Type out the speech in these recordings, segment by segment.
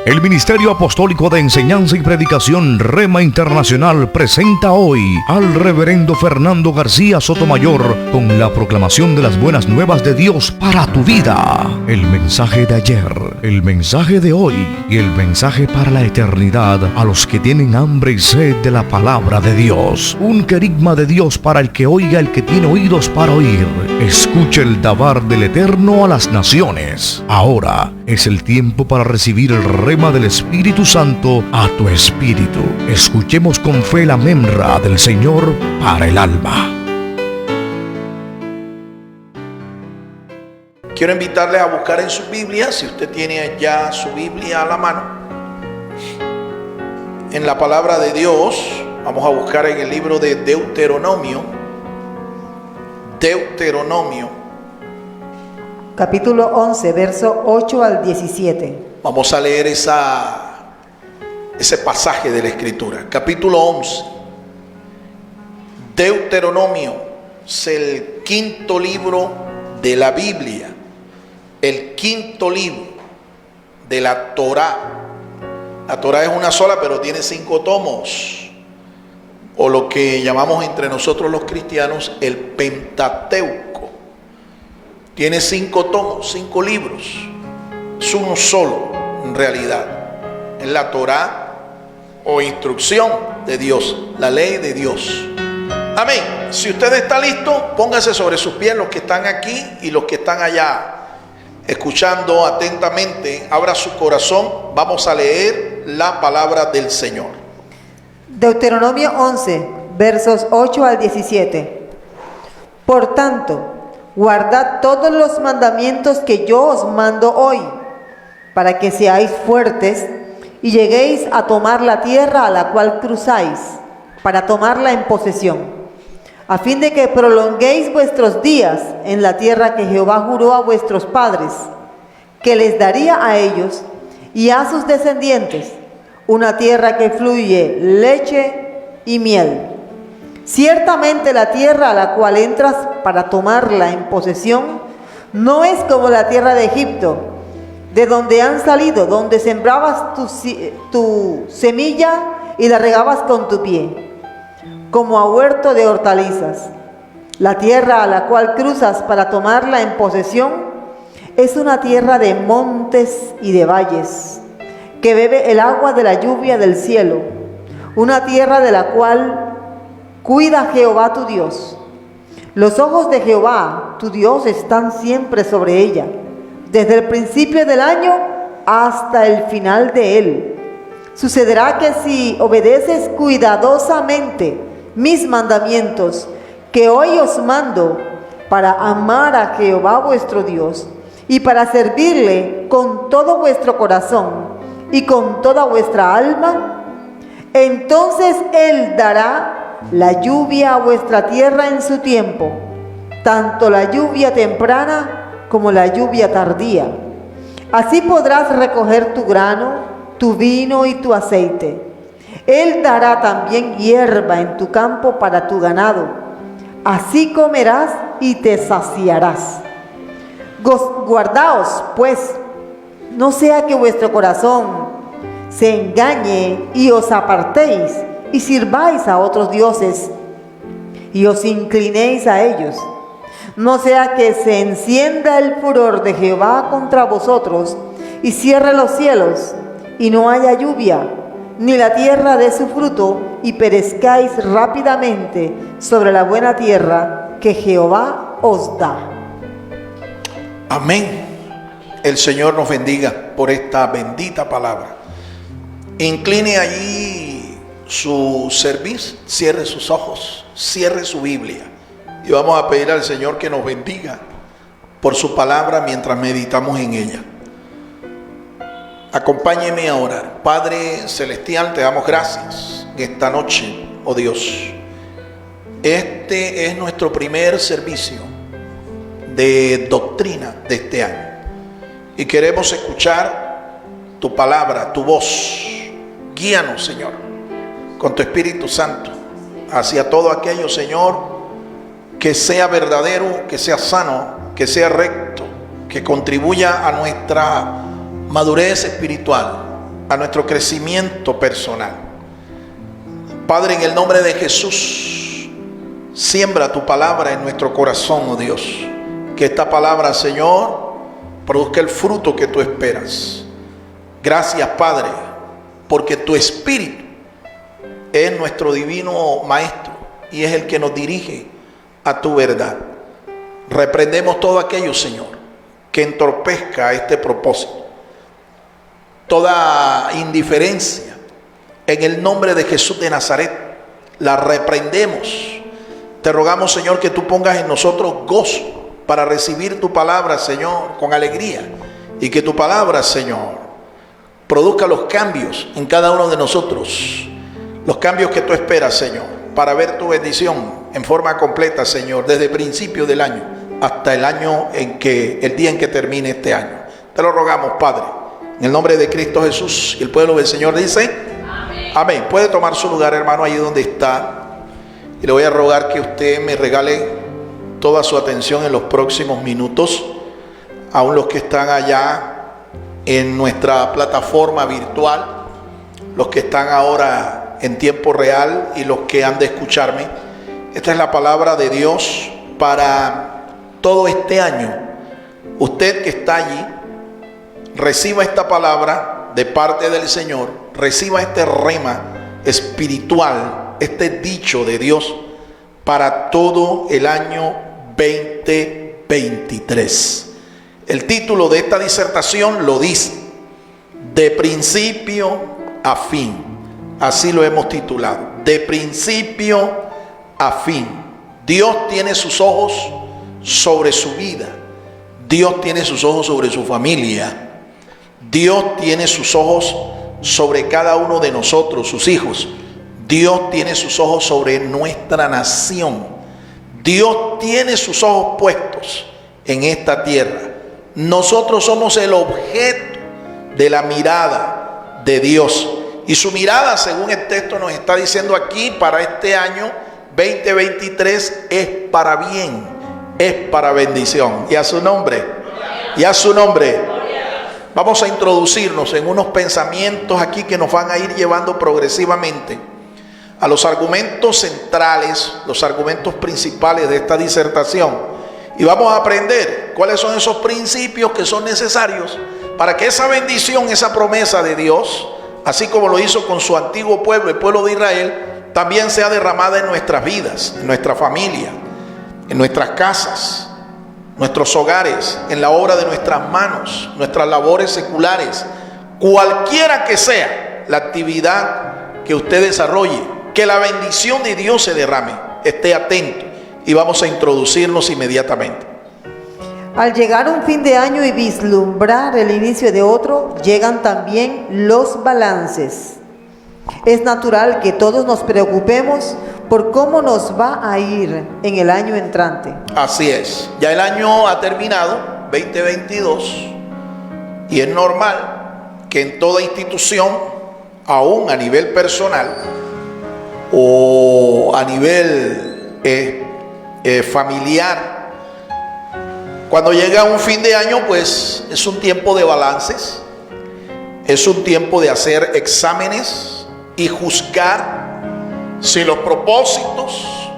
El Ministerio Apostólico de Enseñanza y Predicación Rema Internacional presenta hoy al Reverendo Fernando García Sotomayor con la proclamación de las buenas nuevas de Dios para tu vida. El mensaje de ayer, el mensaje de hoy y el mensaje para la eternidad a los que tienen hambre y sed de la palabra de Dios. Un querigma de Dios para el que oiga, el que tiene oídos para oír. Escucha el dabar del Eterno a las naciones. Ahora es el tiempo para recibir el rema del Espíritu Santo a tu espíritu. Escuchemos con fe la memra del Señor para el alma. Quiero invitarle a buscar en su Biblia, si usted tiene ya su Biblia a la mano, en la palabra de Dios. Vamos a buscar en el libro de Deuteronomio, capítulo 11, verso 8 al 17. Vamos a leer ese pasaje de la Escritura. Capítulo 11. Deuteronomio es el quinto libro de la Biblia, el quinto libro de la Torá. La Torá es una sola, pero tiene 5 tomos, o lo que llamamos entre nosotros los cristianos el Pentateuco. Tiene 5 tomos, 5 libros. Es uno solo, en realidad. Es la Torá o instrucción de Dios, la ley de Dios. Amén. Si usted está listo, póngase sobre sus pies, los que están aquí y los que están allá, escuchando atentamente. Abra su corazón. Vamos a leer la palabra del Señor. Deuteronomio 11, versos 8 al 17. Por tanto, guardad todos los mandamientos que yo os mando hoy, para que seáis fuertes y lleguéis a tomar la tierra a la cual cruzáis, para tomarla en posesión, a fin de que prolonguéis vuestros días en la tierra que Jehová juró a vuestros padres, que les daría a ellos y a sus descendientes, una tierra que fluye leche y miel. Ciertamente la tierra a la cual entras para tomarla en posesión no es como la tierra de Egipto, de donde han salido, donde sembrabas tu semilla y la regabas con tu pie, como a huerto de hortalizas. La tierra a la cual cruzas para tomarla en posesión es una tierra de montes y de valles, que bebe el agua de la lluvia del cielo, una tierra de la cual cuida Jehová tu Dios. Los ojos de Jehová tu Dios están siempre sobre ella, desde el principio del año hasta el final de él. Sucederá que si obedeces cuidadosamente mis mandamientos, que hoy os mando, para amar a Jehová vuestro Dios y para servirle con todo vuestro corazón y con toda vuestra alma, entonces Él dará la lluvia a vuestra tierra en su tiempo, tanto la lluvia temprana como la lluvia tardía. Así podrás recoger tu grano, tu vino y tu aceite. Él dará también hierba en tu campo para tu ganado. Así comerás y te saciarás. Guardaos, pues, no sea que vuestro corazón se engañe y os apartéis y sirváis a otros dioses y os inclinéis a ellos. No sea que se encienda el furor de Jehová contra vosotros y cierre los cielos y no haya lluvia, ni la tierra dé su fruto, y perezcáis rápidamente sobre la buena tierra que Jehová os da. Amén. El Señor nos bendiga por esta bendita palabra. Incline allí su servicio, cierre sus ojos, cierre su Biblia y vamos a pedir al Señor que nos bendiga por su palabra mientras meditamos en ella. Acompáñeme a orar. Padre celestial, te damos gracias en esta noche, oh Dios. Este es nuestro primer servicio de doctrina de este año y queremos escuchar tu palabra, tu voz. Guíanos, Señor, con tu Espíritu Santo hacia todo aquello, Señor, que sea verdadero, que sea sano, que sea recto, que contribuya a nuestra madurez espiritual a nuestro crecimiento personal. Padre, en el nombre de Jesús, siembra tu palabra en nuestro corazón, oh Dios. Que esta palabra, Señor, produzca el fruto que tú esperas. Gracias, Padre, porque tu Espíritu es nuestro divino Maestro y es el que nos dirige a tu verdad. Reprendemos todo aquello, Señor, que entorpezca este propósito. Toda indiferencia, en el nombre de Jesús de Nazaret, la reprendemos. Te rogamos, Señor, que tú pongas en nosotros gozo para recibir tu palabra, Señor, con alegría. Y que tu palabra, Señor, produzca los cambios en cada uno de nosotros. Los cambios que tú esperas, Señor, para ver tu bendición en forma completa, Señor, desde el principio del año hasta el día en que termine este año. Te lo rogamos, Padre, en el nombre de Cristo Jesús. Y el pueblo del Señor dice: amén. Amén. Puede tomar su lugar, hermano, allí donde está. Y le voy a rogar que usted me regale toda su atención en los próximos minutos, aún los que están allá en nuestra plataforma virtual, los que están ahora en tiempo real y los que han de escucharme. Esta es la palabra de Dios para todo este año. Usted que está allí, reciba esta palabra de parte del Señor, reciba este rema espiritual, este dicho de Dios para todo el año 2023. El título de esta disertación lo dice: de principio a fin. Así lo hemos titulado, de principio a fin. Dios tiene sus ojos sobre su vida. Dios tiene sus ojos sobre su familia. Dios tiene sus ojos sobre cada uno de nosotros, sus hijos. Dios tiene sus ojos sobre nuestra nación. Dios tiene sus ojos puestos en esta tierra. Nosotros somos el objeto de la mirada de Dios. Y su mirada, según el texto nos está diciendo aquí, para este año 2023 es para bien, es para bendición. Y a su nombre, y a su nombre. Vamos a introducirnos en unos pensamientos aquí que nos van a ir llevando progresivamente a los argumentos centrales, los argumentos principales de esta disertación. Y vamos a aprender cuáles son esos principios que son necesarios para que esa bendición, esa promesa de Dios, así como lo hizo con su antiguo pueblo, el pueblo de Israel, también sea derramada en nuestras vidas, en nuestra familia, en nuestras casas, nuestros hogares, en la obra de nuestras manos, nuestras labores seculares, cualquiera que sea la actividad que usted desarrolle, que la bendición de Dios se derrame. Esté atento y vamos a introducirnos inmediatamente. Al llegar un fin de año y vislumbrar el inicio de otro, llegan también los balances. Es natural que todos nos preocupemos por cómo nos va a ir en el año entrante. Así es, ya el año ha terminado, 2022, y es normal que en toda institución, aún a nivel personal o a nivel familiar, cuando llega un fin de año, pues es un tiempo de balances, es un tiempo de hacer exámenes y juzgar si los propósitos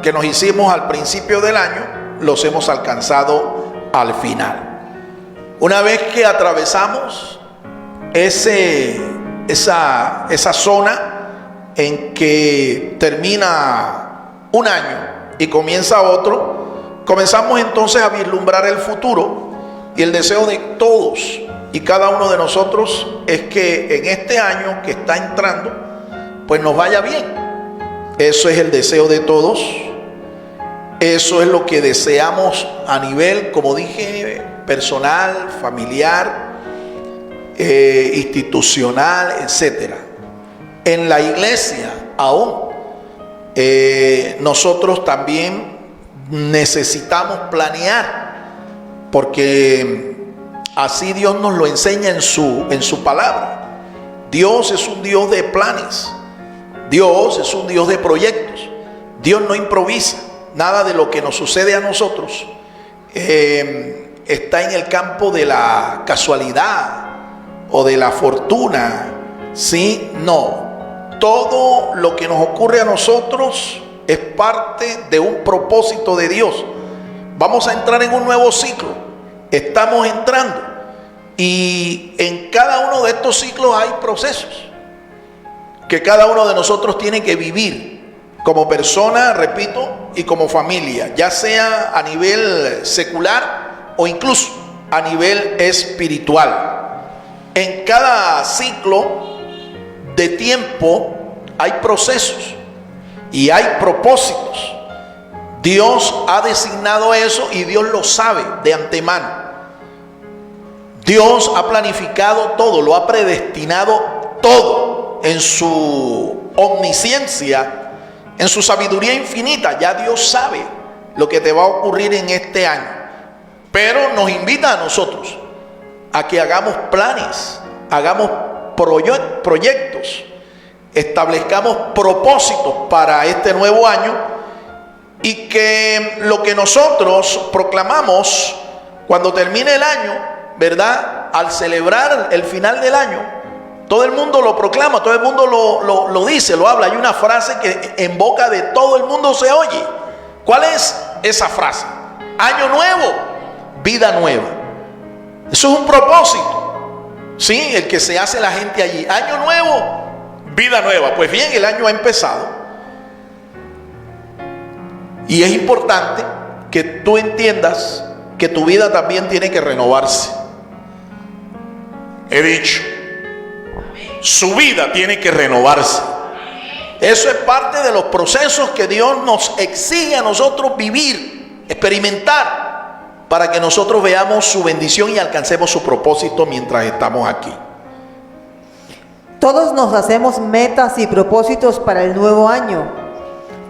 que nos hicimos al principio del año los hemos alcanzado al final. Una vez que atravesamos esa zona en que termina un año y comienza otro, comenzamos entonces a vislumbrar el futuro, y el deseo de todos y cada uno de nosotros es que en este año que está entrando, pues nos vaya bien. Eso es el deseo de todos. Eso es lo que deseamos a nivel, como dije, personal, familiar, institucional, etcétera. En la iglesia aún nosotros también necesitamos planear, porque así Dios nos lo enseña en su palabra. Dios es un Dios de planes. Dios es un Dios de proyectos. Dios no improvisa. Nada de lo que nos sucede a nosotros está en el campo de la casualidad o de la fortuna ¿Sí? No. Todo lo que nos ocurre a nosotros es parte de un propósito de Dios. Vamos a entrar en un nuevo ciclo. Estamos entrando. Y en cada uno de estos ciclos hay procesos que cada uno de nosotros tiene que vivir como persona, repito, y como familia, ya sea a nivel secular o incluso a nivel espiritual. En cada ciclo de tiempo hay procesos y hay propósitos. Dios ha designado eso y Dios lo sabe de antemano. Dios ha planificado todo, lo ha predestinado todo en su omnisciencia, en su sabiduría infinita. Ya Dios sabe lo que te va a ocurrir en este año, pero nos invita a nosotros a que hagamos planes, hagamos proyectos, establezcamos propósitos para este nuevo año, y que lo que nosotros proclamamos cuando termine el año, ¿verdad? Al celebrar el final del año, todo el mundo lo proclama, todo el mundo lo dice, lo habla. Hay una frase que en boca de todo el mundo se oye. ¿Cuál es esa frase? Año nuevo, vida nueva. Eso es un propósito, ¿sí? El que se hace la gente allí. Año nuevo, vida nueva. Pues bien, el año ha empezado. Y es importante que tú entiendas que tu vida también tiene que renovarse. He dicho, su vida tiene que renovarse. Eso es parte de los procesos que Dios nos exige a nosotros vivir, experimentar, para que nosotros veamos su bendición y alcancemos su propósito mientras estamos aquí. Todos nos hacemos metas y propósitos para el nuevo año.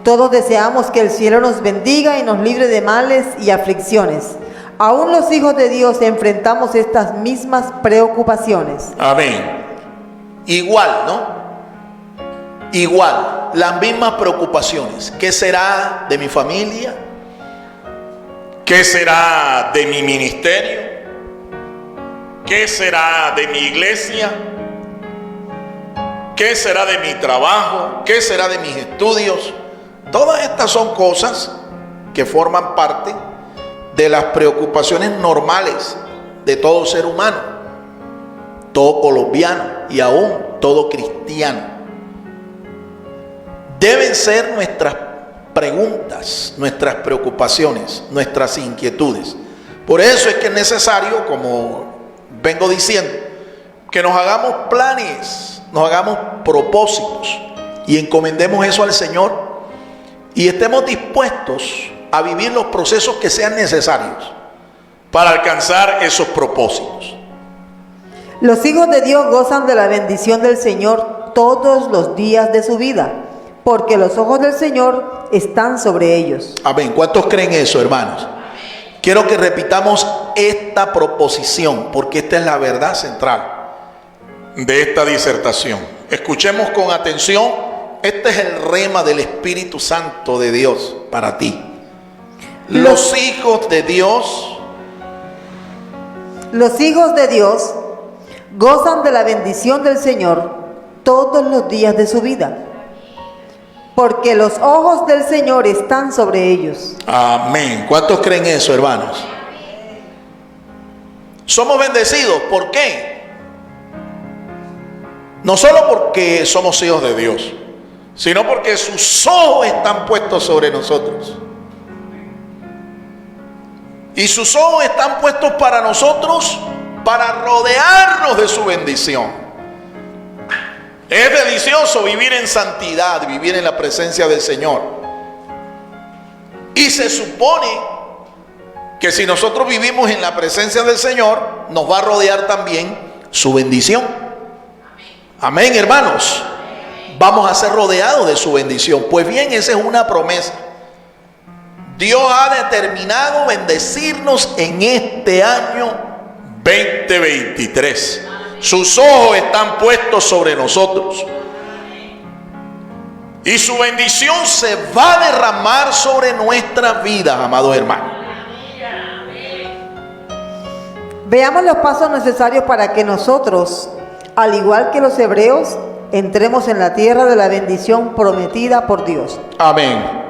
Todos deseamos que el cielo nos bendiga y nos libre de males y aflicciones. Aún los hijos de Dios enfrentamos estas mismas preocupaciones. Amén. Igual, ¿no? Igual, las mismas preocupaciones. ¿Qué será de mi familia? ¿Qué será de mi ministerio? ¿Qué será de mi iglesia? ¿Qué será de mi trabajo? ¿Qué será de mis estudios? Todas estas son cosas que forman parte de las preocupaciones normales de todo ser humano, todo colombiano y aún todo cristiano. Deben ser nuestras preguntas, nuestras preocupaciones, nuestras inquietudes. Por eso es que es necesario, como vengo diciendo, que nos hagamos planes, nos hagamos propósitos y encomendemos eso al Señor y estemos dispuestos a vivir los procesos que sean necesarios para alcanzar esos propósitos. Los hijos de Dios gozan de la bendición del Señor todos los días de su vida, porque los ojos del Señor están sobre ellos. Amén. ¿Cuántos creen eso, hermanos? Quiero que repitamos esta proposición, porque esta es la verdad central de esta disertación. Escuchemos con atención. Este es el rema del Espíritu Santo de Dios para ti. Los hijos de Dios gozan de la bendición del Señor todos los días de su vida, porque los ojos del Señor están sobre ellos. Amén. ¿Cuántos creen eso, hermanos? Somos bendecidos. ¿Por qué? No solo porque somos hijos de Dios, sino porque sus ojos están puestos sobre nosotros. Y sus ojos están puestos para nosotros, para rodearnos de su bendición. Es delicioso vivir en santidad, vivir en la presencia del Señor. Y se supone que si nosotros vivimos en la presencia del Señor, nos va a rodear también su bendición. Amén, hermanos. Vamos a ser rodeados de su bendición. Pues bien, esa es una promesa. Dios ha determinado bendecirnos en este año 2023. Sus ojos están puestos sobre nosotros. Y su bendición se va a derramar sobre nuestras vidas, amados hermanos. Veamos los pasos necesarios para que nosotros al igual que los hebreos, entremos en la tierra de la bendición prometida por Dios. Amén.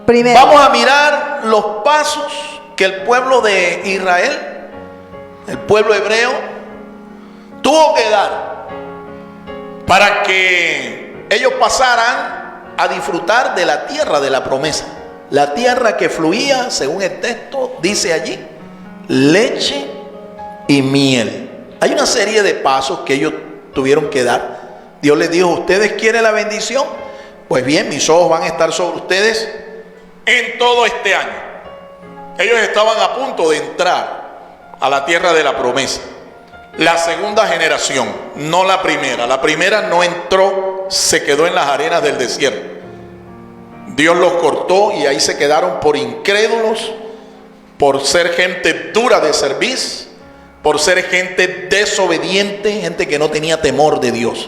Primero, Vamos a mirar los pasos que el pueblo de Israel, el pueblo hebreo, tuvo que dar para que ellos pasaran a disfrutar de la tierra de la promesa. La tierra que fluía, según el texto, dice allí, leche y miel. Hay una serie de pasos que ellos tuvieron que dar. Dios les dijo: ¿ustedes quieren la bendición? Pues bien, mis ojos van a estar sobre ustedes en todo este año. Ellos estaban a punto de entrar a la tierra de la promesa. La segunda generación, no la primera. La primera no entró, se quedó en las arenas del desierto. Dios los cortó y ahí se quedaron por incrédulos, por ser gente dura de cerviz, por ser gente desobediente, gente que no tenía temor de Dios.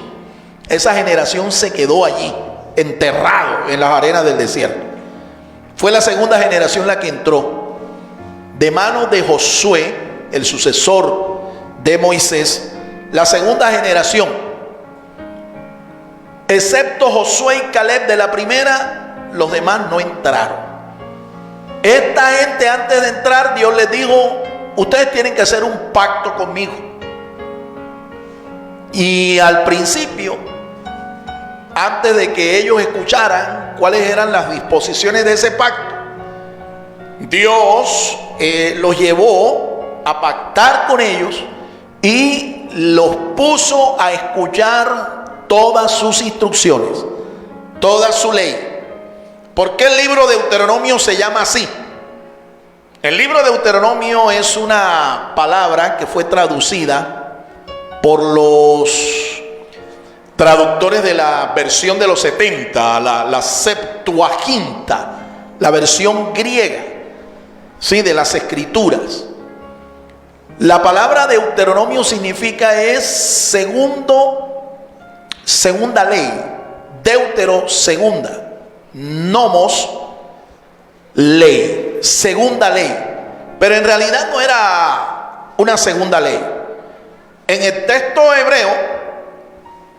Esa generación se quedó allí, enterrado en las arenas del desierto. Fue la segunda generación la que entró, de manos de Josué, el sucesor de Moisés. La segunda generación, excepto Josué y Caleb de la primera, los demás no entraron. Esta gente, antes de entrar, Dios les dijo: ustedes tienen que hacer un pacto conmigo. Y al principio, antes de que ellos escucharan cuáles eran las disposiciones de ese pacto, Dios los llevó a pactar con ellos y los puso a escuchar todas sus instrucciones, toda su ley. ¿Por qué el libro de Deuteronomio se llama así? El libro de Deuteronomio es una palabra que fue traducida por los traductores de la versión de los 70, la Septuaginta, la versión griega, ¿sí?, de las escrituras. La palabra Deuteronomio significa segunda ley. Deutero, segunda. Nomos, ley, segunda ley. Pero en realidad no era una segunda ley. En el texto hebreo,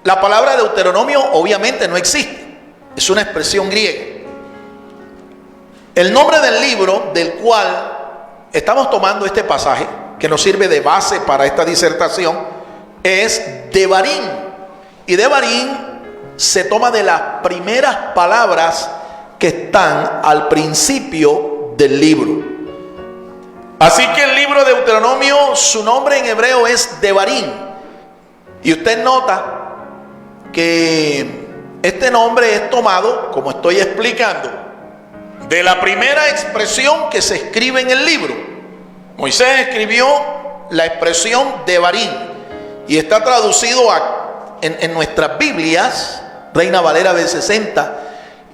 la palabra Deuteronomio obviamente no existe. Es una expresión griega. El nombre del libro del cual estamos tomando este pasaje, que nos sirve de base para esta disertación, es Devarim. Y Devarim se toma de las primeras palabras que están al principio del libro. Así que el libro de Deuteronomio, su nombre en hebreo es Devarim. Y usted nota que este nombre es tomado, como estoy explicando, de la primera expresión que se escribe en el libro. Moisés escribió la expresión Devarim y está traducido en nuestras Biblias, Reina Valera del 60,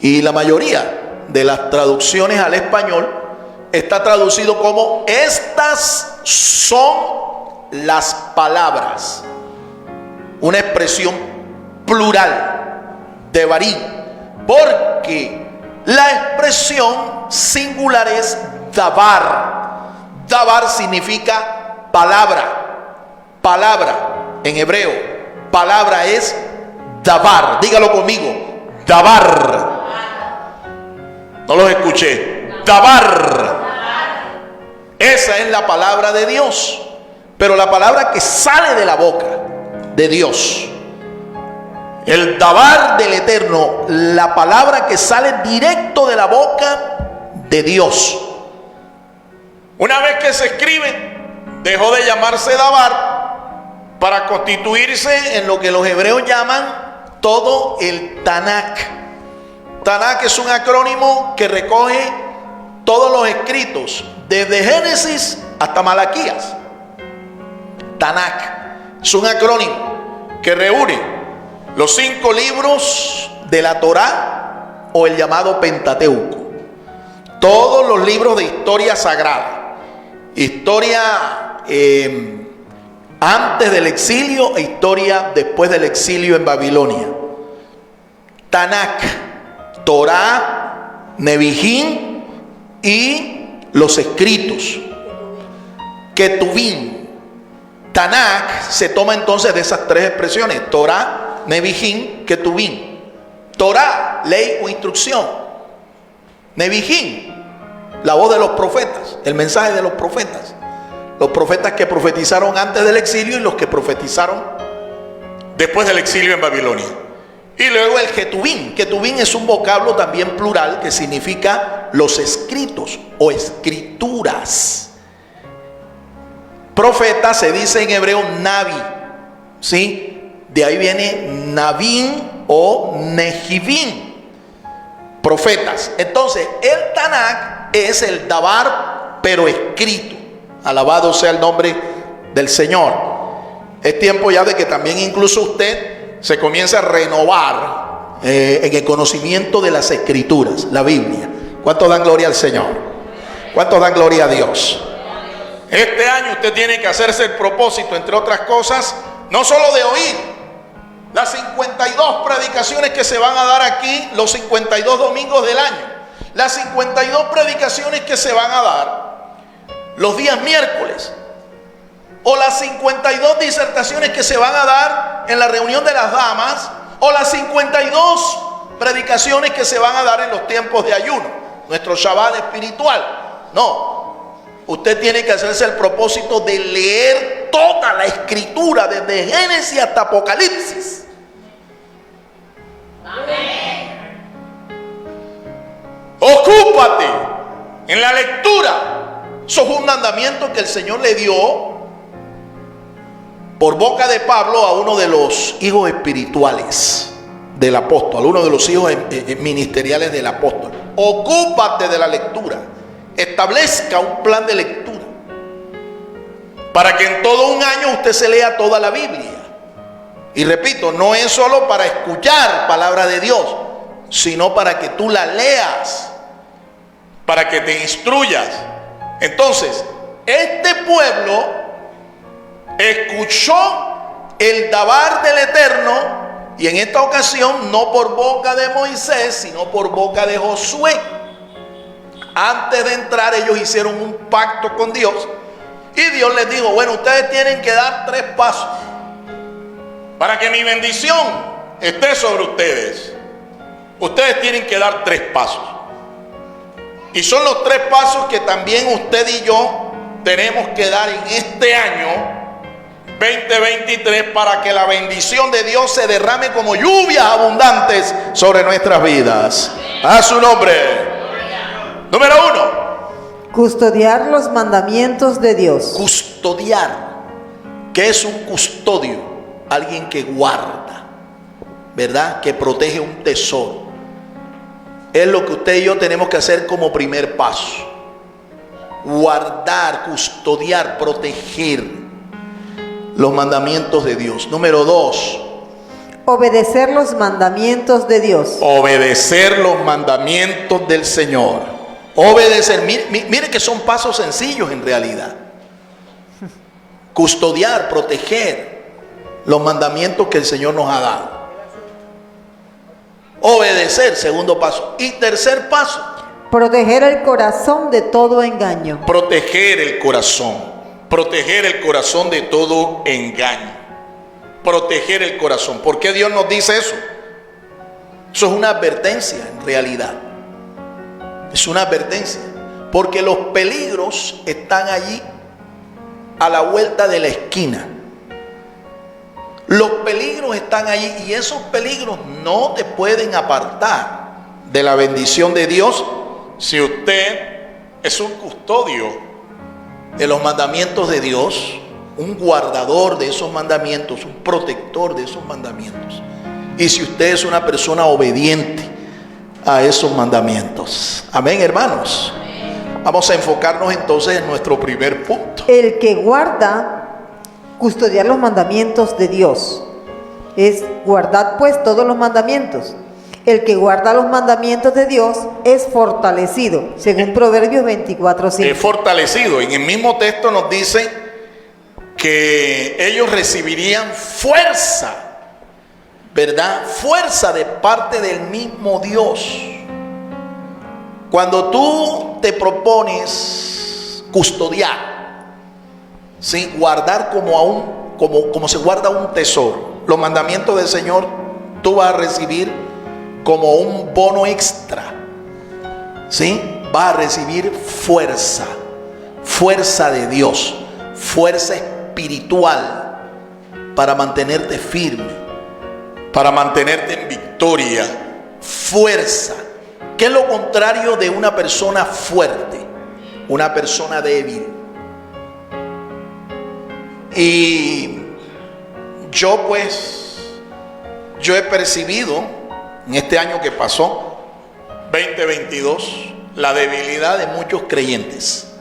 y la mayoría de las traducciones al español está traducido como: estas son las palabras. Una expresión plural, Devarim, porque la expresión singular es Dabar. Dabar significa palabra. Palabra en hebreo, palabra es Dabar. Dígalo conmigo: Dabar. No los escuché. Dabar. Esa es la palabra de Dios, pero la palabra que sale de la boca de Dios. El Dabar del Eterno, la palabra que sale directo de la boca de Dios. Una vez que se escribe, dejó de llamarse Dabar para constituirse en lo que los hebreos llaman todo el Tanakh. Tanakh es un acrónimo que recoge todos los escritos, desde Génesis hasta Malaquías. Tanakh es un acrónimo que reúne los 5 libros de la Torá, o el llamado Pentateuco. Todos los libros de historia sagrada, historia antes del exilio e historia después del exilio en Babilonia. Tanakh, Torá, Nevijín y los escritos. Ketuvim. Tanakh se toma entonces de esas tres expresiones: Torah, Nevijín, Ketubín. Torah, ley o instrucción. Nevijín, la voz de los profetas, el mensaje de los profetas. Los profetas que profetizaron antes del exilio y los que profetizaron después del exilio en Babilonia. Y luego el Ketubín. Ketubín es un vocablo también plural que significa los escritos o escrituras. Profeta se dice en hebreo Navi, ¿sí? De ahí viene Navim o Nehivim, profetas. Entonces el Tanakh es el Dabar pero escrito. Alabado sea el nombre del Señor. Es tiempo ya de que también incluso usted se comience a renovar en el conocimiento de las escrituras, la Biblia. ¿Cuántos dan gloria al Señor? ¿Cuántos dan gloria a Dios? Este año usted tiene que hacerse el propósito, entre otras cosas, no solo de oír las 52 predicaciones que se van a dar aquí, los 52 domingos del año, las 52 predicaciones que se van a dar los días miércoles, o las 52 disertaciones que se van a dar en la reunión de las damas, o las 52 predicaciones que se van a dar en los tiempos de ayuno, nuestro Shabbat espiritual. No, usted tiene que hacerse el propósito de leer toda la escritura, desde Génesis hasta Apocalipsis. Amén. Ocúpate en la lectura. Eso es un mandamiento que el Señor le dio por boca de Pablo a uno de los hijos espirituales del apóstol, a uno de los hijos ministeriales del apóstol. Ocúpate de la lectura. Establezca un plan de lectura para que en todo un año usted se lea toda la Biblia. Y repito, no es solo para escuchar palabra de Dios, sino para que tú la leas, para que te instruyas. Entonces, este pueblo escuchó el Dabar del Eterno, y en esta ocasión no por boca de Moisés, sino por boca de Josué. Antes de entrar ellos hicieron un pacto con Dios, y Dios les dijo: bueno, ustedes tienen que dar 3 pasos para que mi bendición esté sobre ustedes. Ustedes tienen que dar 3 pasos. Y son los 3 pasos que también usted y yo tenemos que dar en este año 2023 para que la bendición de Dios se derrame como lluvias abundantes sobre nuestras vidas. A su nombre. Número 1. Custodiar los mandamientos de Dios. Custodiar. ¿Qué es un custodio? Alguien que guarda, ¿verdad? Que protege un tesoro. Es lo que usted y yo tenemos que hacer como primer paso. Guardar, custodiar, proteger los mandamientos de Dios. Número 2. Obedecer los mandamientos de Dios. Obedecer los mandamientos del Señor. Obedecer. Mire que son pasos sencillos en realidad. Custodiar, proteger los mandamientos que el Señor nos ha dado. Obedecer, segundo paso. Y tercer paso, proteger el corazón de todo engaño. Proteger el corazón. Proteger el corazón de todo engaño. Proteger el corazón. ¿Por qué Dios nos dice eso? Eso es una advertencia en realidad. Es una advertencia. Porque los peligros están allí a la vuelta de la esquina. Los peligros están allí, y esos peligros no te pueden apartar de la bendición de Dios si usted es un custodio de los mandamientos de Dios, un guardador de esos mandamientos, un protector de esos mandamientos. Y si usted es una persona obediente a esos mandamientos. Amén, hermanos. Vamos a enfocarnos entonces en nuestro primer punto. El que guarda, custodiar los mandamientos de Dios. Es guardar pues todos los mandamientos. El que guarda los mandamientos de Dios es fortalecido, según Proverbios 24:5. Es fortalecido. En el mismo texto nos dice que ellos recibirían fuerza, ¿verdad? Fuerza de parte del mismo Dios. Cuando tú te propones custodiar ¿sí? Guardar como se guarda un tesoro. Los mandamientos del Señor tú vas a recibir como un bono extra, ¿sí? Vas a recibir fuerza de Dios, fuerza espiritual para mantenerte firme, para mantenerte en victoria. Fuerza. ¿Qué es lo contrario de una persona fuerte? Una persona débil. Y yo he percibido en este año que pasó, 2022, la debilidad de muchos creyentes.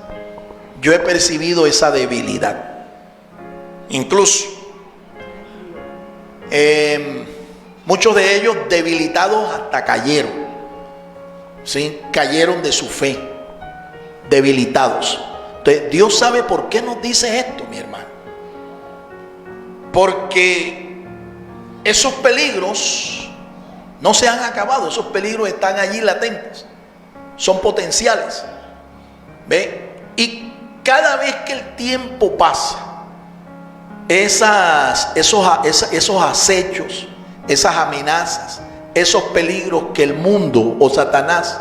Yo he percibido esa debilidad. Incluso muchos de ellos debilitados hasta cayeron, ¿sí? Cayeron de su fe, debilitados. Entonces Dios sabe por qué nos dice esto, mi hermano. Porque esos peligros no se han acabado, esos peligros están allí latentes, son potenciales. ¿Ve? Y cada vez que el tiempo pasa, esos acechos, esas amenazas, esos peligros que el mundo o Satanás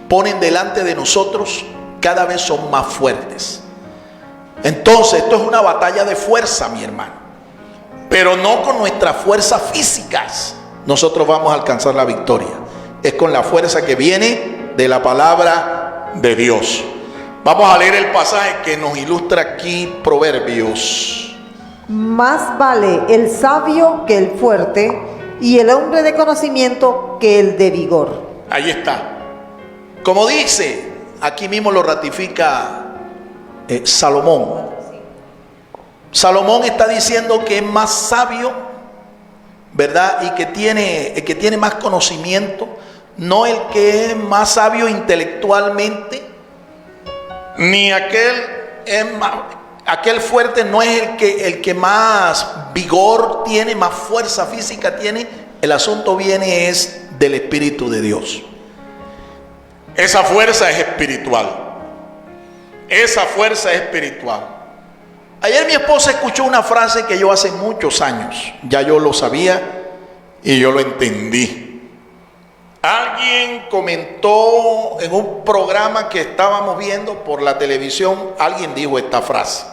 ponen delante de nosotros, cada vez son más fuertes. Entonces esto es una batalla de fuerza, mi hermano, pero no con nuestras fuerzas físicas nosotros vamos a alcanzar la victoria. Es con la fuerza que viene de la palabra de Dios. Vamos a leer el pasaje que nos ilustra aquí, Proverbios. Más vale el sabio que el fuerte, y el hombre de conocimiento que el de vigor. Ahí está. Como dice, aquí mismo lo ratifica Salomón. Salomón está diciendo que es más sabio, ¿verdad? Y que tiene más conocimiento, no el que es más sabio intelectualmente, ni aquel fuerte no es el que más vigor tiene, más fuerza física tiene. El asunto viene es del Espíritu de Dios. Esa fuerza es espiritual. Esa fuerza es espiritual. Ayer mi esposa escuchó una frase que yo hace muchos años, ya yo lo sabía y yo lo entendí. Alguien comentó en un programa que estábamos viendo por la televisión, alguien dijo esta frase.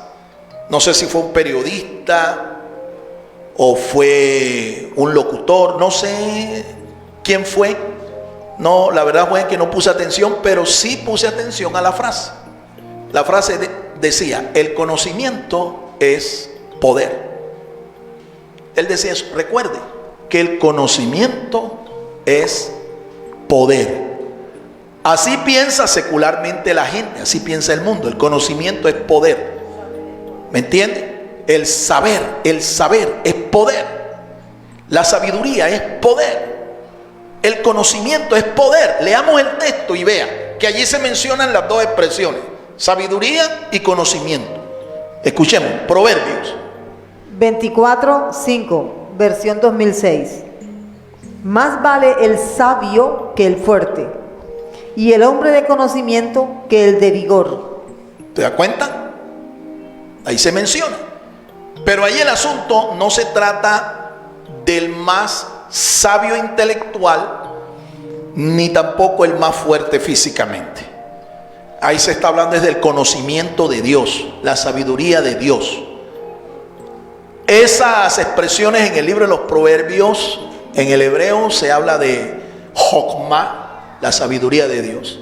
No sé si fue un periodista o fue un locutor, no sé quién fue. No, la verdad fue que no puse atención, pero sí puse atención a la frase. La frase decía, el conocimiento es poder. Él decía eso, recuerde que el conocimiento es poder. Así piensa secularmente la gente, así piensa el mundo. El conocimiento es poder. ¿Me entiende? El saber es poder. La sabiduría es poder. El conocimiento es poder. Leamos el texto y vea que allí se mencionan las dos expresiones, sabiduría y conocimiento. Escuchemos, Proverbios 24:5, versión 2006. Más vale el sabio que el fuerte, y el hombre de conocimiento que el de vigor. ¿Te das cuenta? Ahí se menciona. Pero ahí el asunto no se trata del más sabio intelectual, ni tampoco el más fuerte físicamente. Ahí se está hablando desde el conocimiento de Dios, la sabiduría de Dios. Esas expresiones en el libro de los Proverbios, en el hebreo se habla de Jokma, la sabiduría de Dios.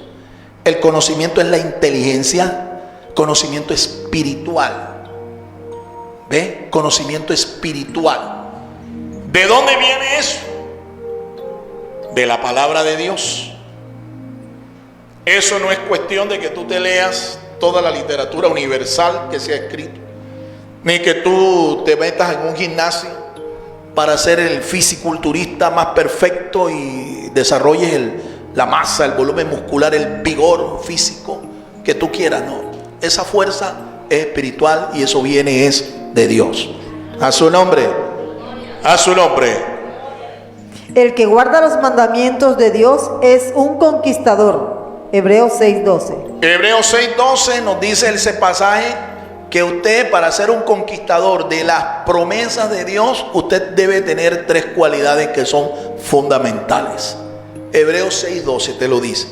El conocimiento es la inteligencia, conocimiento espiritual. ¿Ve? Conocimiento espiritual. ¿De dónde viene eso? De la palabra de Dios. Eso no es cuestión de que tú te leas toda la literatura universal que se ha escrito, ni que tú te metas en un gimnasio para ser el fisiculturista más perfecto y desarrolles la masa, el volumen muscular, el vigor físico que tú quieras. No, esa fuerza es espiritual y eso viene es de Dios. A su nombre, a su nombre. El que guarda los mandamientos de Dios es un conquistador. Hebreos 6:12. Hebreos 6:12 nos dice ese pasaje que usted, para ser un conquistador de las promesas de Dios, usted debe tener 3 cualidades que son fundamentales. Hebreos 6:12 te lo dice.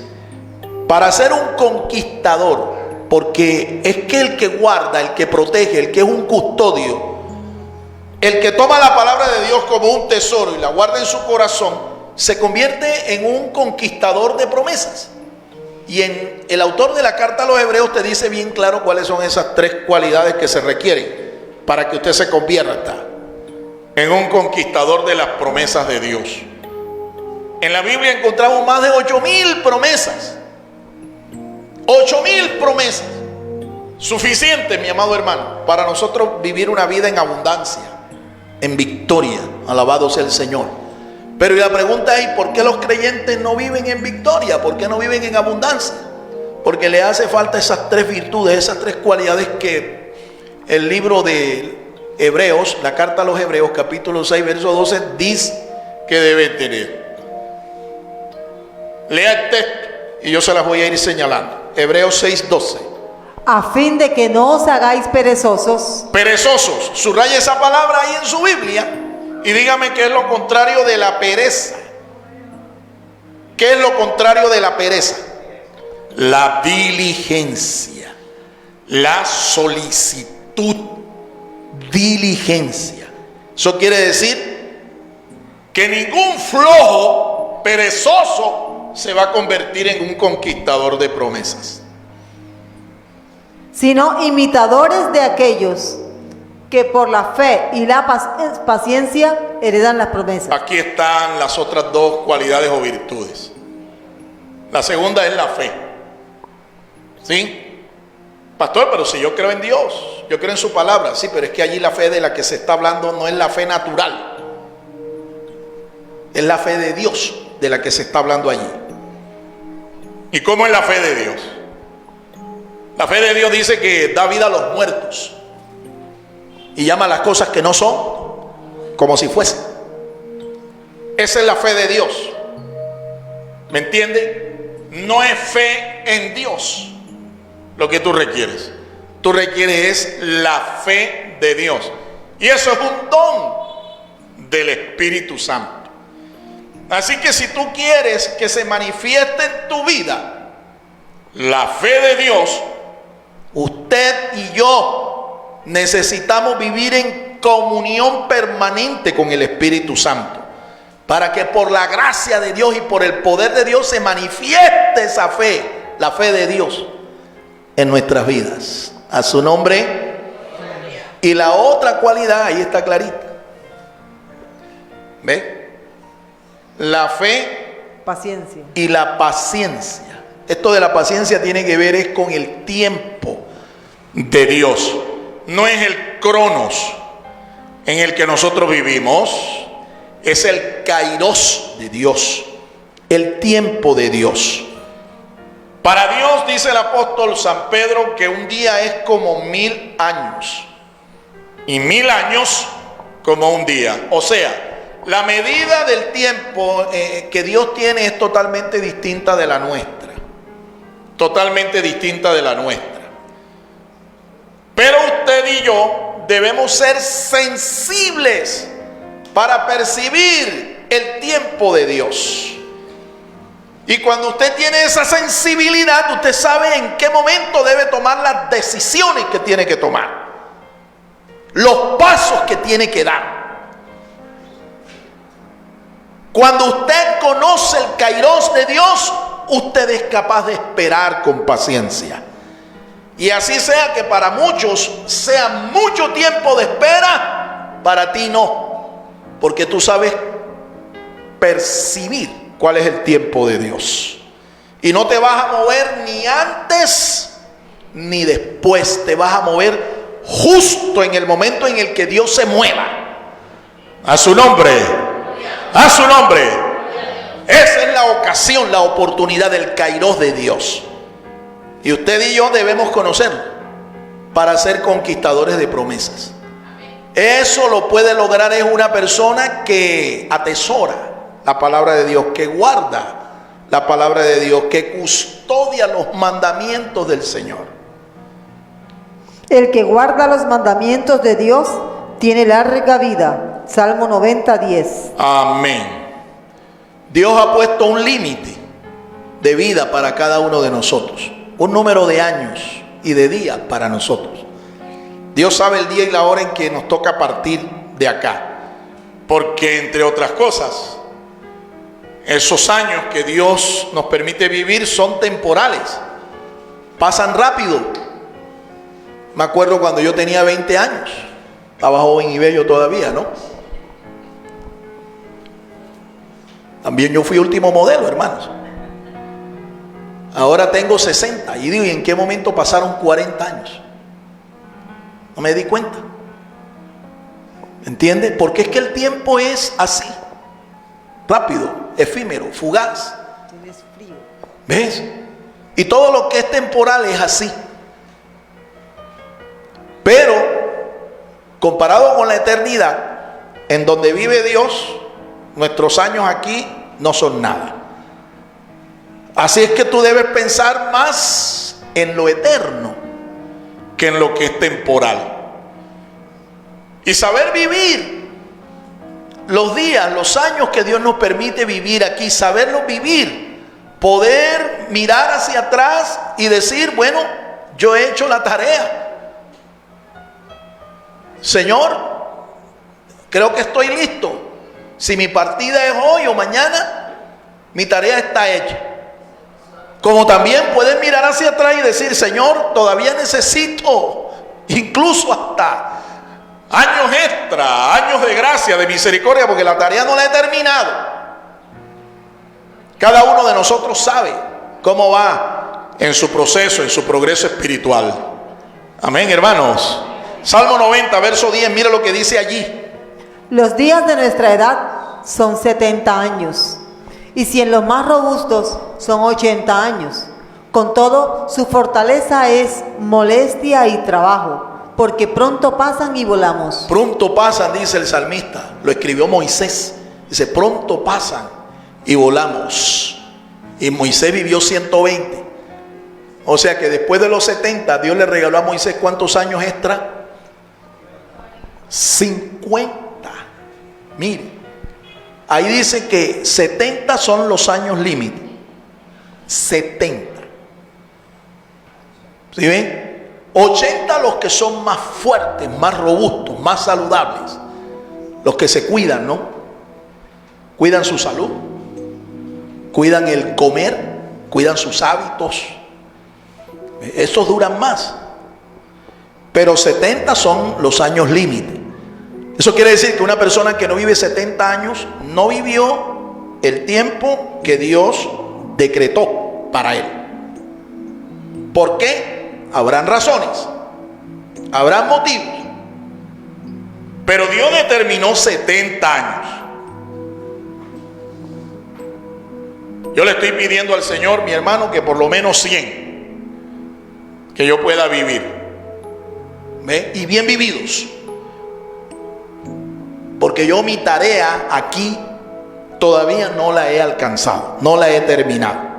Para ser un conquistador, porque es que el que guarda, el que protege, el que es un custodio, el que toma la palabra de Dios como un tesoro y la guarda en su corazón, se convierte en un conquistador de promesas. Y el autor de la carta a los Hebreos te dice bien claro cuáles son esas 3 cualidades que se requieren para que usted se convierta en un conquistador de las promesas de Dios. En la Biblia encontramos más de 8,000 promesas. 8,000 promesas. Suficiente, mi amado hermano, para nosotros vivir una vida en abundancia, en victoria. Alabado sea el Señor. Pero la pregunta es, ¿por qué los creyentes no viven en victoria? ¿Por qué no viven en abundancia? Porque le hace falta esas 3 virtudes, esas 3 cualidades que el libro de Hebreos, la carta a los Hebreos, capítulo 6, verso 12, dice que deben tener. Lea el texto y yo se las voy a ir señalando. Hebreos 6:12. A fin de que no os hagáis perezosos. Perezosos. Subraya esa palabra ahí en su Biblia. Y dígame qué es lo contrario de la pereza. ¿Qué es lo contrario de la pereza? La diligencia, la solicitud, diligencia. Eso quiere decir que ningún flojo, perezoso, se va a convertir en un conquistador de promesas. Sino imitadores de aquellos que por la fe y la paciencia heredan las promesas. Aquí están las otras 2 cualidades o virtudes. La segunda es la fe. ¿Sí? Pastor, pero si yo creo en Dios, yo creo en su palabra. Sí, pero es que allí la fe de la que se está hablando no es la fe natural. Es la fe de Dios de la que se está hablando allí. ¿Y cómo es la fe de Dios? La fe de Dios dice que da vida a los muertos y llama a las cosas que no son como si fuesen. Esa es la fe de Dios. ¿Me entiende? No es fe en Dios lo que tú requieres. Tú requieres la fe de Dios. Y eso es un don del Espíritu Santo. Así que si tú quieres que se manifieste en tu vida la fe de Dios, usted y yo necesitamos vivir en comunión permanente con el Espíritu Santo, para que por la gracia de Dios y por el poder de Dios se manifieste esa fe, la fe de Dios en nuestras vidas. A su nombre. Y la otra cualidad, ahí está clarita. ¿Ve? La fe, paciencia, y la paciencia. Esto de la paciencia tiene que ver es con el tiempo de Dios. No es el cronos en el que nosotros vivimos, es el kairos de Dios, el tiempo de Dios. Para Dios, dice el apóstol San Pedro, que un día es como 1000 años y 1000 años como un día. O sea, la medida del tiempo que Dios tiene es totalmente distinta de la nuestra. Totalmente distinta de la nuestra. Pero usted y yo debemos ser sensibles para percibir el tiempo de Dios. Y cuando usted tiene esa sensibilidad, usted sabe en qué momento debe tomar las decisiones que tiene que tomar, los pasos que tiene que dar. Cuando usted conoce el kairos de Dios, usted es capaz de esperar con paciencia. Y así sea que para muchos sea mucho tiempo de espera, para ti no, porque tú sabes percibir cuál es el tiempo de Dios. Y no te vas a mover ni antes ni después, te vas a mover justo en el momento en el que Dios se mueva. A su nombre. A su nombre. Esa es la ocasión, la oportunidad del kairos de Dios. Y usted y yo debemos conocerlo para ser conquistadores de promesas. Eso lo puede lograr es una persona que atesora la palabra de Dios, que guarda la palabra de Dios, que custodia los mandamientos del Señor. El que guarda los mandamientos de Dios tiene larga vida. Salmo 90:10. Amén. Dios ha puesto un límite de vida para cada uno de nosotros, un número de años y de días para nosotros. Dios sabe el día y la hora en que nos toca partir de acá, porque entre otras cosas, esos años que Dios nos permite vivir son temporales, pasan rápido. Me acuerdo cuando yo tenía 20 años, estaba joven y bello todavía, ¿no? También yo fui último modelo, hermanos. Ahora tengo 60 y digo, ¿y en qué momento pasaron 40 años? No me di cuenta. ¿Entiendes? Porque es que el tiempo es así, rápido, efímero, fugaz. ¿Ves? Y todo lo que es temporal es así. Pero comparado con la eternidad, en donde vive Dios, nuestros años aquí no son nada. Así es que tú debes pensar más en lo eterno que en lo que es temporal. Y saber vivir los días, los años que Dios nos permite vivir aquí, saberlos vivir, poder mirar hacia atrás y decir, bueno, yo he hecho la tarea. Señor, creo que estoy listo. Si mi partida es hoy o mañana, mi tarea está hecha. Como también puedes mirar hacia atrás y decir, Señor, todavía necesito incluso hasta años extra, años de gracia, de misericordia, porque la tarea no la he terminado. Cada uno de nosotros sabe cómo va en su proceso, en su progreso espiritual. Amén, hermanos. Salmo 90, verso 10, mira lo que dice allí. Los días de nuestra edad son 70 años, y si en los más robustos son 80 años. Con todo, su fortaleza es molestia y trabajo, porque pronto pasan y volamos. Pronto pasan, dice el salmista, lo escribió Moisés. Dice, pronto pasan y volamos. Y Moisés vivió 120. O sea que después de los 70, Dios le regaló a Moisés ¿cuántos años extra? 50. Mire, ahí dice que 70 son los años límite. 70. ¿Sí ven? 80 los que son más fuertes, más robustos, más saludables. Los que se cuidan, ¿no? Cuidan su salud, cuidan el comer, cuidan sus hábitos. Esos duran más. Pero 70 son los años límite. Eso quiere decir que una persona que no vive 70 años no vivió el tiempo que Dios decretó para él. ¿Por qué? Habrán razones, habrán motivos, pero Dios determinó 70 años. Yo le estoy pidiendo al Señor, mi hermano, que por lo menos 100 que yo pueda vivir. ¿Ve? Y bien vividos. Porque yo mi tarea aquí todavía no la he alcanzado, no la he terminado.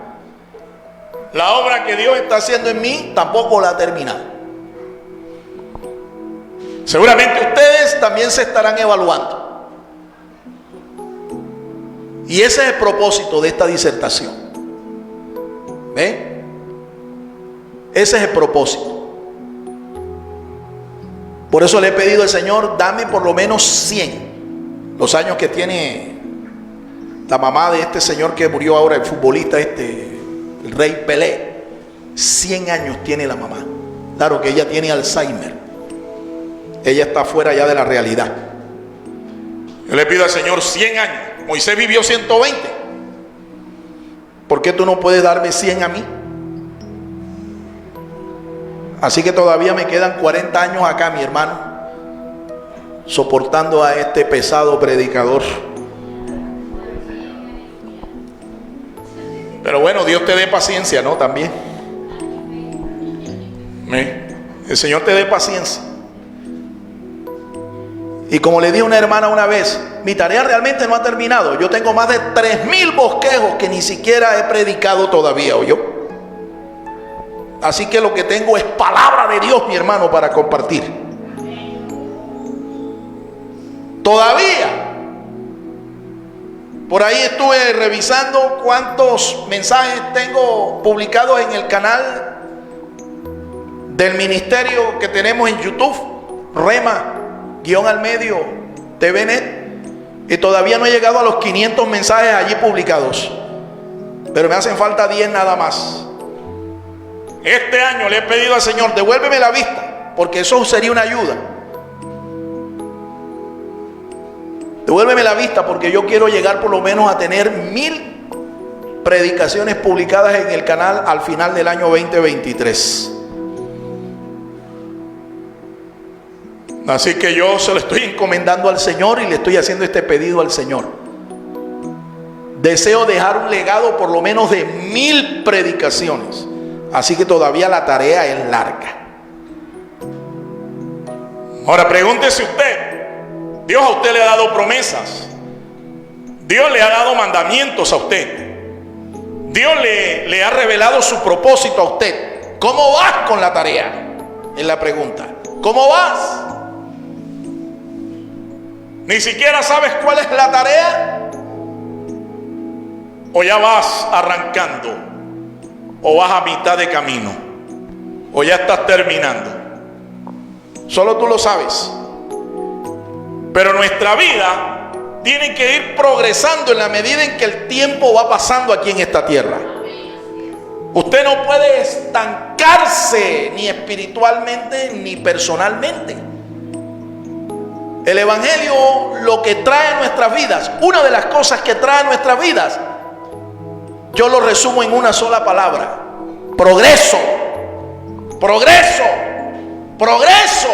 La obra que Dios está haciendo en mí tampoco la ha terminado. Seguramente ustedes también se estarán evaluando. Y ese es el propósito de esta disertación. ¿Ven? Ese es el propósito. Por eso le he pedido al Señor, dame por lo menos 100. Los años que tiene la mamá de este señor que murió ahora, el futbolista el Rey Pelé. 100 años tiene la mamá. Claro que ella tiene Alzheimer. Ella está fuera ya de la realidad. Yo le pido al Señor 100 años. Moisés vivió 120. ¿Por qué tú no puedes darme 100 a mí? Así que todavía me quedan 40 años acá, mi hermano, soportando a este pesado predicador. Pero bueno, Dios te dé paciencia, ¿no? También. El Señor te dé paciencia. Y como le dije a una hermana una vez, mi tarea realmente no ha terminado. Yo tengo más de 3000 bosquejos que ni siquiera he predicado todavía, ¿oyó? Así que lo que tengo es palabra de Dios, mi hermano, para compartir. Todavía por ahí estuve revisando cuántos mensajes tengo publicados en el canal del ministerio que tenemos en YouTube, Rema-al-medio TVNet, y todavía no he llegado a los 500 mensajes allí publicados, pero me hacen falta 10 nada más. Este año le he pedido al Señor, devuélveme la vista, porque eso sería una ayuda. Devuélveme la vista, porque yo quiero llegar por lo menos a tener 1000 predicaciones publicadas en el canal al final del año 2023. Así que yo se lo estoy encomendando al Señor y le estoy haciendo este pedido al Señor. Deseo dejar un legado por lo menos de 1000 predicaciones. Así que todavía la tarea es larga. Ahora pregúntese usted, Dios a usted le ha dado promesas, Dios le ha dado mandamientos a usted, Dios le ha revelado su propósito a usted. ¿Cómo vas con la tarea? Es la pregunta. ¿Cómo vas? ¿Ni siquiera sabes cuál es la tarea? ¿O ya vas arrancando? ¿O vas a mitad de camino? ¿O ya estás terminando? Solo tú lo sabes. Pero nuestra vida tiene que ir progresando en la medida en que el tiempo va pasando aquí en esta tierra. Usted no puede estancarse ni espiritualmente ni personalmente. El Evangelio lo que trae a nuestras vidas, una de las cosas que trae a nuestras vidas, yo lo resumo en una sola palabra: progreso, progreso, progreso.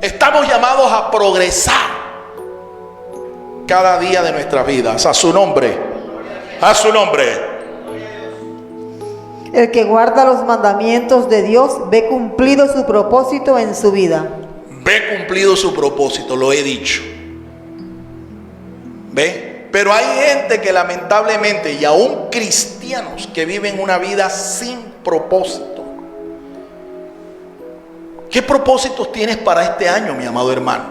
Estamos llamados a progresar cada día de nuestras vidas. A su nombre, a su nombre. El que guarda los mandamientos de Dios ve cumplido su propósito en su vida. Ve cumplido su propósito, lo he dicho. ¿Ve? Pero hay gente que lamentablemente, y aún cristianos, que viven una vida sin propósito. ¿Qué propósitos tienes para este año, mi amado hermano?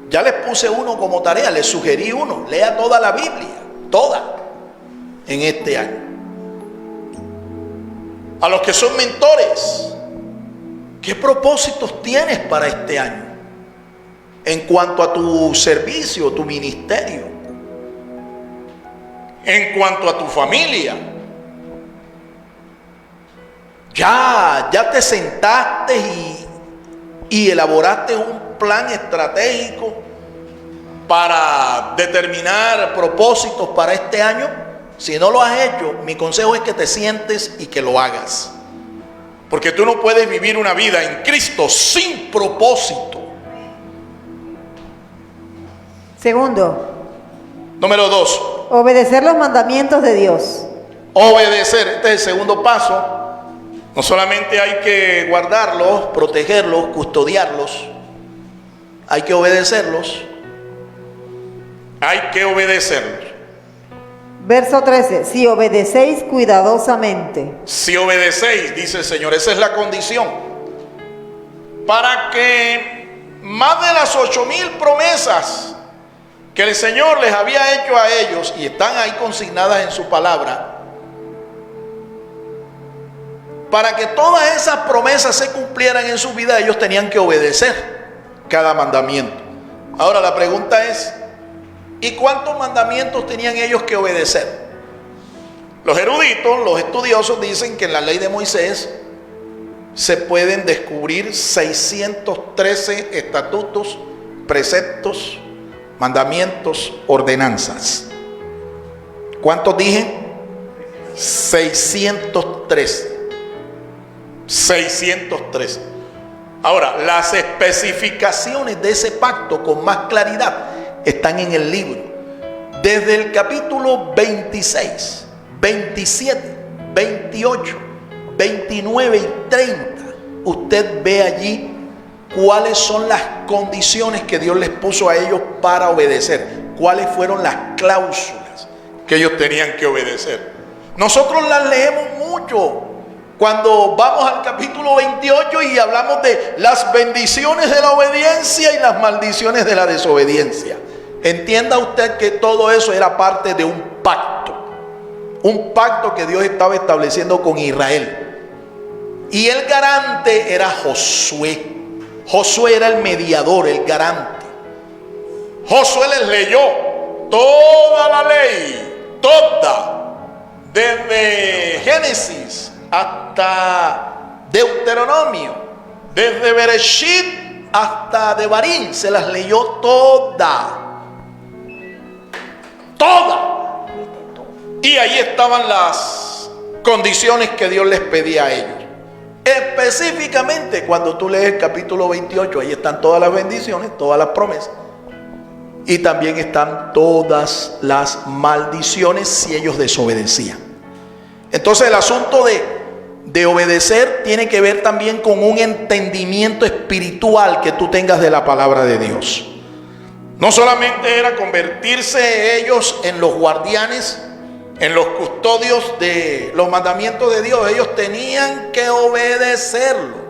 Ya les puse uno como tarea, les sugerí uno. Lea toda la Biblia, toda, en este año. A los que son mentores, ¿qué propósitos tienes para este año? En cuanto a tu servicio, tu ministerio, en cuanto a tu familia. Ya te sentaste y elaboraste un plan estratégico para determinar propósitos para este año. Si no lo has hecho, mi consejo es que te sientes y que lo hagas. Porque tú no puedes vivir una vida en Cristo sin propósito. Segundo, número 2, obedecer los mandamientos de Dios. Obedecer, este es el segundo paso. No solamente hay que guardarlos, protegerlos, custodiarlos, hay que obedecerlos. Hay que obedecerlos. Verso 13, si obedecéis cuidadosamente. Si obedecéis, dice el Señor, esa es la condición. Para que más de las 8000 promesas que el Señor les había hecho a ellos, y están ahí consignadas en su palabra, para que todas esas promesas se cumplieran en su vida, ellos tenían que obedecer cada mandamiento. Ahora la pregunta es, ¿y cuántos mandamientos tenían ellos que obedecer? Los eruditos, los estudiosos dicen que en la ley de Moisés se pueden descubrir 613 estatutos, preceptos, mandamientos, ordenanzas. ¿Cuántos dije? 613. 613. Ahora, las especificaciones de ese pacto con más claridad están en el libro. Desde el capítulo 26, 27, 28, 29 y 30, usted ve allí cuáles son las condiciones que Dios les puso a ellos para obedecer, cuáles fueron las cláusulas que ellos tenían que obedecer. Nosotros las leemos mucho cuando vamos al capítulo 28 y hablamos de las bendiciones de la obediencia y las maldiciones de la desobediencia. Entienda usted que todo eso era parte de un pacto que Dios estaba estableciendo con Israel. Y el garante era Josué. Josué era el mediador, el garante. Josué les leyó toda la ley, toda, desde Génesis hasta Deuteronomio, desde Bereshit hasta Devarim, se las leyó toda. Y ahí estaban las condiciones que Dios les pedía a ellos. Específicamente, cuando tú lees el capítulo 28, ahí están todas las bendiciones, todas las promesas. Y también están todas las maldiciones si ellos desobedecían. Entonces el asunto de obedecer tiene que ver también con un entendimiento espiritual que tú tengas de la palabra de Dios. No solamente era convertirse ellos en los guardianes, en los custodios de los mandamientos de Dios, ellos tenían que obedecerlo.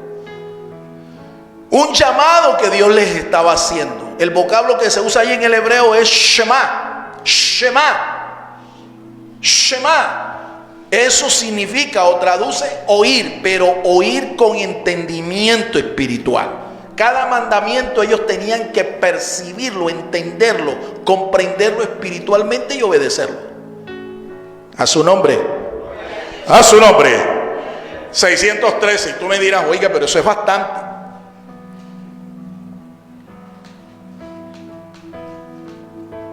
Un llamado que Dios les estaba haciendo. El vocablo que se usa ahí en el hebreo es Shema. Shema. Shema. Eso significa o traduce oír, pero oír con entendimiento espiritual. Cada mandamiento ellos tenían que percibirlo, entenderlo, comprenderlo espiritualmente y obedecerlo. A su nombre. A su nombre. 613. Y tú me dirás, oiga, pero eso es bastante.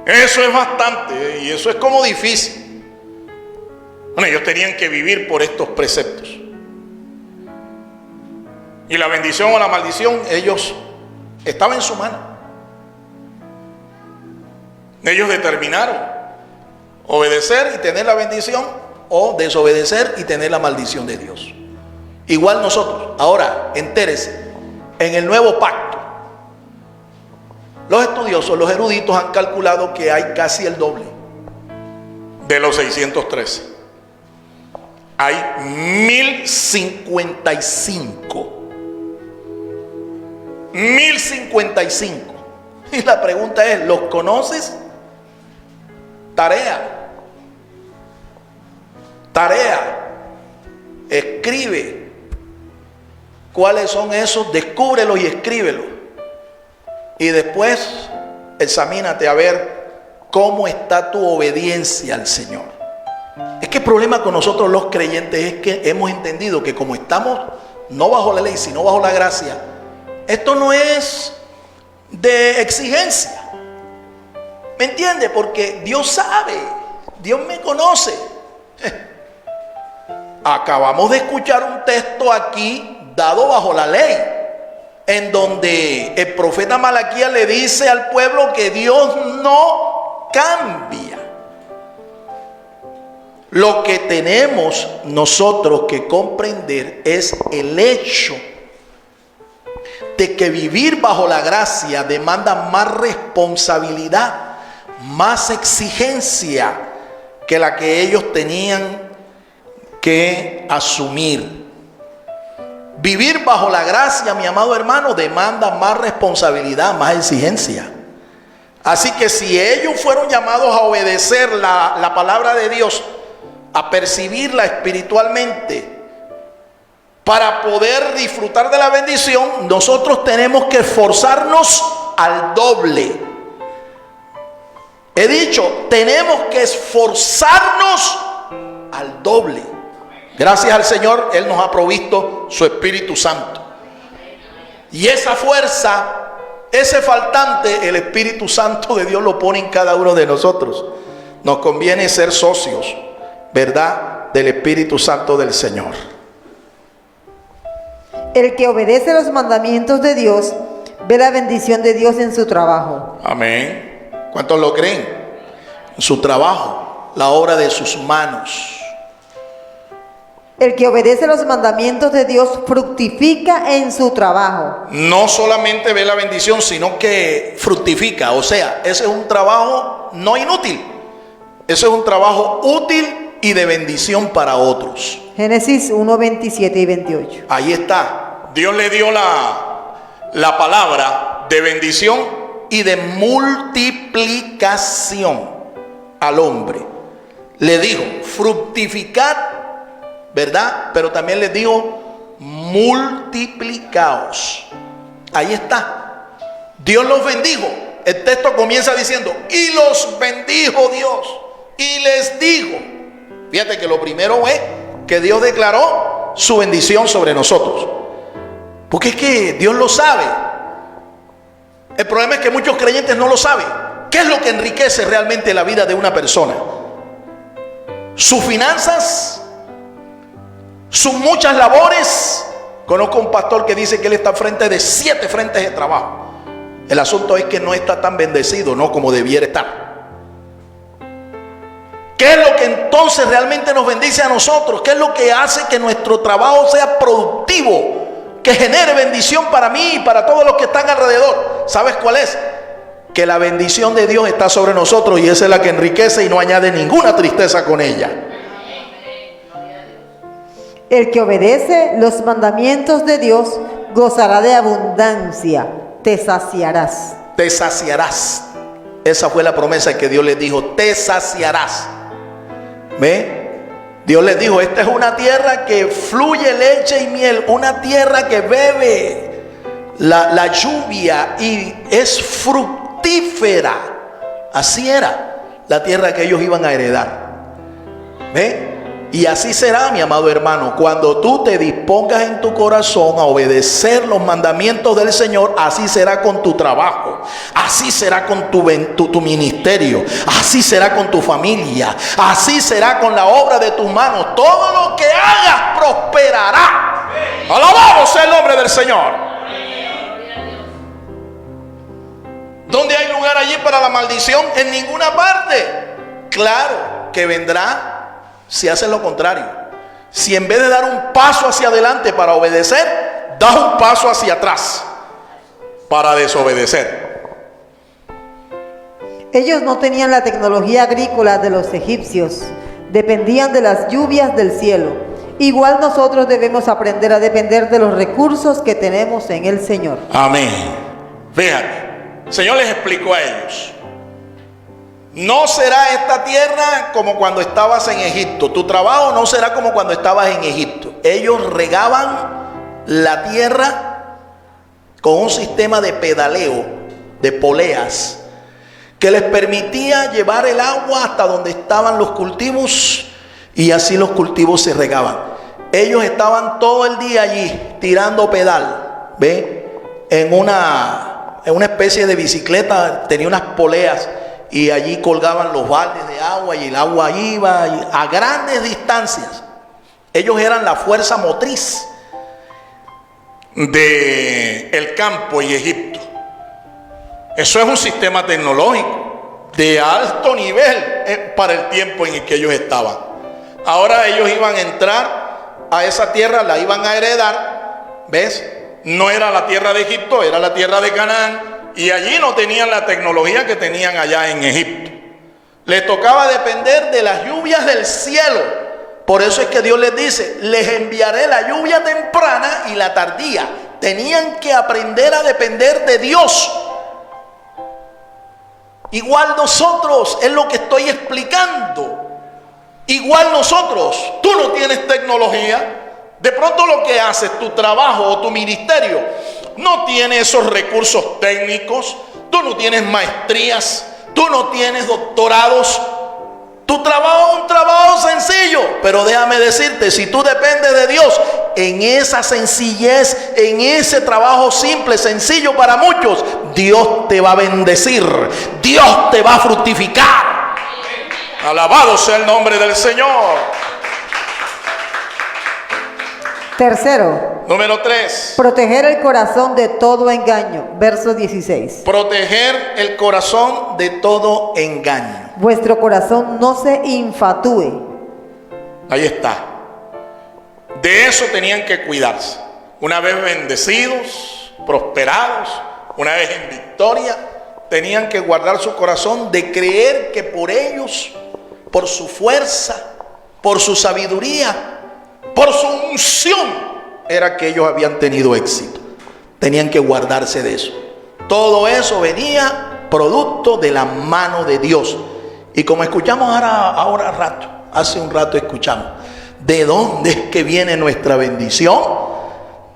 Eso es bastante. Y eso es como difícil. Bueno, ellos tenían que vivir por estos preceptos. Y la bendición o la maldición, ellos estaban en su mano. Ellos determinaron obedecer y tener la bendición, o desobedecer y tener la maldición de Dios. Igual nosotros. Ahora, entérese, en el nuevo pacto, los estudiosos, los eruditos han calculado que hay casi el doble de los 613. Hay 1055. 1055. Y la pregunta es, ¿los conoces? Tarea. Escribe. ¿Cuáles son esos? Descúbrelos y escríbelos. Y después examínate a ver cómo está tu obediencia al Señor. Es que el problema con nosotros los creyentes es que hemos entendido que como estamos no bajo la ley, sino bajo la gracia, esto no es de exigencia. ¿Me entiende? Porque Dios sabe, Dios me conoce. Acabamos de escuchar un texto aquí dado bajo la ley, en donde el profeta Malaquías le dice al pueblo que Dios no cambia. Lo que tenemos nosotros que comprender es el hecho de que vivir bajo la gracia demanda más responsabilidad, más exigencia que la que ellos tenían que asumir. Vivir bajo la gracia, mi amado hermano, demanda más responsabilidad, más exigencia. Así que si ellos fueron llamados a obedecer la palabra de Dios, a percibirla espiritualmente, para poder disfrutar de la bendición, nosotros tenemos que esforzarnos al doble. He dicho, tenemos que esforzarnos al doble. Gracias al Señor, Él nos ha provisto su Espíritu Santo. Y esa fuerza, ese faltante, el Espíritu Santo de Dios lo pone en cada uno de nosotros. Nos conviene ser socios, ¿verdad?, del Espíritu Santo del Señor. El que obedece los mandamientos de Dios ve la bendición de Dios en su trabajo. Amén. ¿Cuántos lo creen? En su trabajo, la obra de sus manos. El que obedece los mandamientos de Dios fructifica en su trabajo. No solamente ve la bendición, sino que fructifica. O sea, ese es un trabajo no inútil. Ese es un trabajo útil y de bendición para otros. Génesis 1, 27 y 28. Ahí está. Dios le dio la palabra de bendición y de multiplicación al hombre. Le dijo, fructificad, ¿verdad? Pero también le dijo, multiplicaos. Ahí está. Dios los bendijo. El texto comienza diciendo, y los bendijo Dios. Y les dijo. Fíjate que lo primero es que Dios declaró su bendición sobre nosotros. Porque es que Dios lo sabe. El problema es que muchos creyentes no lo saben. ¿Qué es lo que enriquece realmente la vida de una persona? Sus finanzas, sus muchas labores. Conozco un pastor que dice que él está al frente de 7 frentes de trabajo. El asunto es que no está tan bendecido, no como debiera estar. ¿Qué es lo que entonces realmente nos bendice a nosotros? ¿Qué es lo que hace que nuestro trabajo sea productivo? Que genere bendición para mí y para todos los que están alrededor. ¿Sabes cuál es? Que la bendición de Dios está sobre nosotros y esa es la que enriquece y no añade ninguna tristeza con ella. El que obedece los mandamientos de Dios gozará de abundancia. Te saciarás. Te saciarás. Esa fue la promesa que Dios les dijo. Te saciarás. ¿Ve? Dios les dijo, esta es una tierra que fluye leche y miel, una tierra que bebe la lluvia y es fructífera. Así era la tierra que ellos iban a heredar. ¿Ve? Y así será, mi amado hermano, cuando tú te dispongas en tu corazón a obedecer los mandamientos del Señor, así será con tu trabajo, así será con tu ministerio, así será con tu familia, así será con la obra de tus manos. Todo lo que hagas prosperará. Alabado sea el nombre del Señor. ¿Dónde hay lugar allí para la maldición? En ninguna parte. Claro que vendrá si haces lo contrario. Si en vez de dar un paso hacia adelante para obedecer, das un paso hacia atrás para desobedecer. Ellos no tenían la tecnología agrícola de los egipcios. Dependían de las lluvias del cielo. Igual nosotros debemos aprender a depender de los recursos que tenemos en el Señor. Amén. Fíjate, el Señor les explicó a ellos. No será esta tierra como cuando estabas en Egipto. Tu trabajo no será como cuando estabas en Egipto. Ellos regaban la tierra con un sistema de pedaleo, de poleas, que les permitía llevar el agua hasta donde estaban los cultivos y así los cultivos se regaban. Ellos estaban todo el día allí tirando pedal, ¿ve? En una especie de bicicleta, tenía unas poleas. Y allí colgaban los baldes de agua y el agua iba a grandes distancias. Ellos eran la fuerza motriz del campo y Egipto. Eso es un sistema tecnológico de alto nivel para el tiempo en el que ellos estaban. Ahora ellos iban a entrar a esa tierra, la iban a heredar. ¿Ves? No era la tierra de Egipto, era la tierra de Canaán. Y allí no tenían la tecnología que tenían allá en Egipto. Les tocaba depender de las lluvias del cielo. Por eso es que Dios les dice, les enviaré la lluvia temprana y la tardía. Tenían que aprender a depender de Dios. Igual nosotros, es lo que estoy explicando. Igual nosotros, tú no tienes tecnología. De pronto lo que haces, tu trabajo o tu ministerio, no tiene esos recursos técnicos, tú no tienes maestrías, tú no tienes doctorados. Tu trabajo es un trabajo sencillo, pero déjame decirte, si tú dependes de Dios, en esa sencillez, en ese trabajo simple, sencillo para muchos, Dios te va a bendecir, Dios te va a fructificar. Alabado sea el nombre del Señor. Tercero, Número 3. proteger el corazón de todo engaño. Verso 16. Proteger el corazón de todo engaño. Vuestro corazón no se infatúe. Ahí está. De eso tenían que cuidarse. Una vez bendecidos, prosperados, una vez en victoria, tenían que guardar su corazón de creer que por ellos, por su fuerza, por su sabiduría, por su unción, era que ellos habían tenido éxito. Tenían que guardarse de eso. Todo eso venía producto de la mano de Dios. Y como escuchamos hace un rato escuchamos, ¿de dónde es que viene nuestra bendición?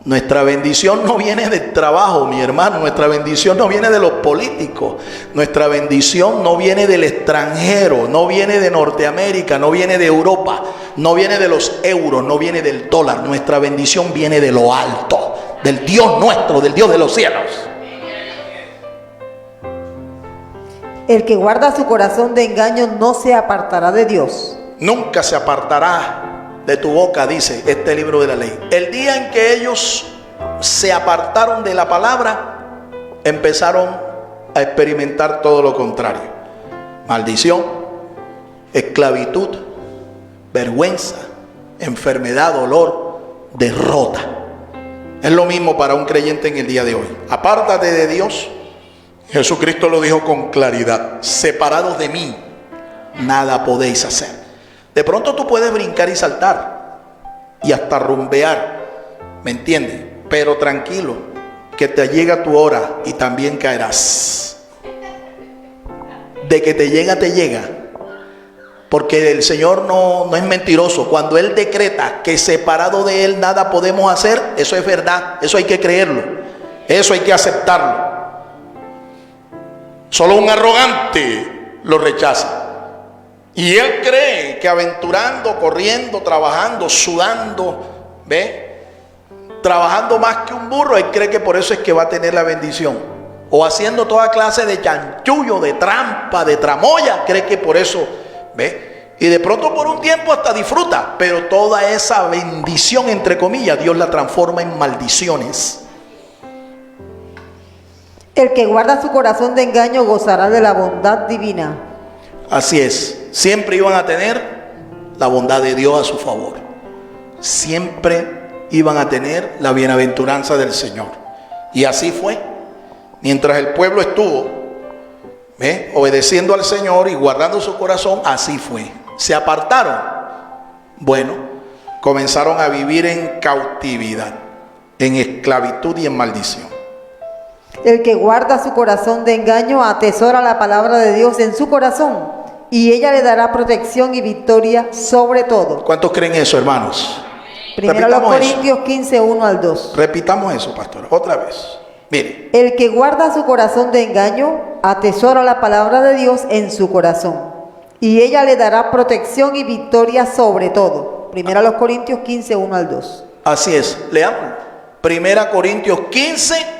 Nuestra bendición no viene del trabajo, mi hermano. Nuestra bendición no viene de los políticos. Nuestra bendición no viene del extranjero, no viene de Norteamérica, no viene de Europa, no viene de los euros, no viene del dólar. Nuestra bendición viene de lo alto, del Dios nuestro, del Dios de los cielos. El que guarda su corazón de engaño no se apartará de Dios. Nunca se apartará de tu boca, dice este libro de la ley. El día en que ellos se apartaron de la palabra, empezaron a experimentar todo lo contrario: maldición, esclavitud, vergüenza, enfermedad, dolor, derrota. Es lo mismo para un creyente en el día de hoy. Apártate de Dios. Jesucristo lo dijo con claridad: separados de mí, nada podéis hacer. De pronto tú puedes brincar y saltar y hasta rumbear, ¿me entiendes? Pero tranquilo, que te llega tu hora y también caerás. De que te llega, te llega. Porque el Señor no es mentiroso. Cuando Él decreta que separado de Él nada podemos hacer, eso es verdad. Eso hay que creerlo. Eso hay que aceptarlo. Solo un arrogante lo rechaza. Y él cree que aventurando, corriendo, trabajando, sudando, trabajando más que un burro, él cree que por eso es que va a tener la bendición. O haciendo toda clase de chanchullo, de trampa, de tramoya, cree que por eso, y de pronto por un tiempo hasta disfruta, pero toda esa bendición, entre comillas, Dios la transforma en maldiciones. El que guarda su corazón de engaño gozará de la bondad divina. Así es, siempre iban a tener la bondad de Dios a su favor. Siempre iban a tener la bienaventuranza del Señor. Y así fue. Mientras el pueblo estuvo obedeciendo al Señor y guardando su corazón, así fue. Se apartaron. Bueno, comenzaron a vivir en cautividad, en esclavitud y en maldición. El que guarda su corazón de engaño atesora la palabra de Dios en su corazón, y ella le dará protección y victoria sobre todo. ¿Cuántos creen eso, hermanos? Primero los Corintios 15, 1 al 2. Repitamos eso, pastor, otra vez. Mire. El que guarda su corazón de engaño atesora la palabra de Dios en su corazón, y ella le dará protección y victoria sobre todo. Primero los Corintios 15, 1 al 2. Así es, leamos. Primera Corintios 15,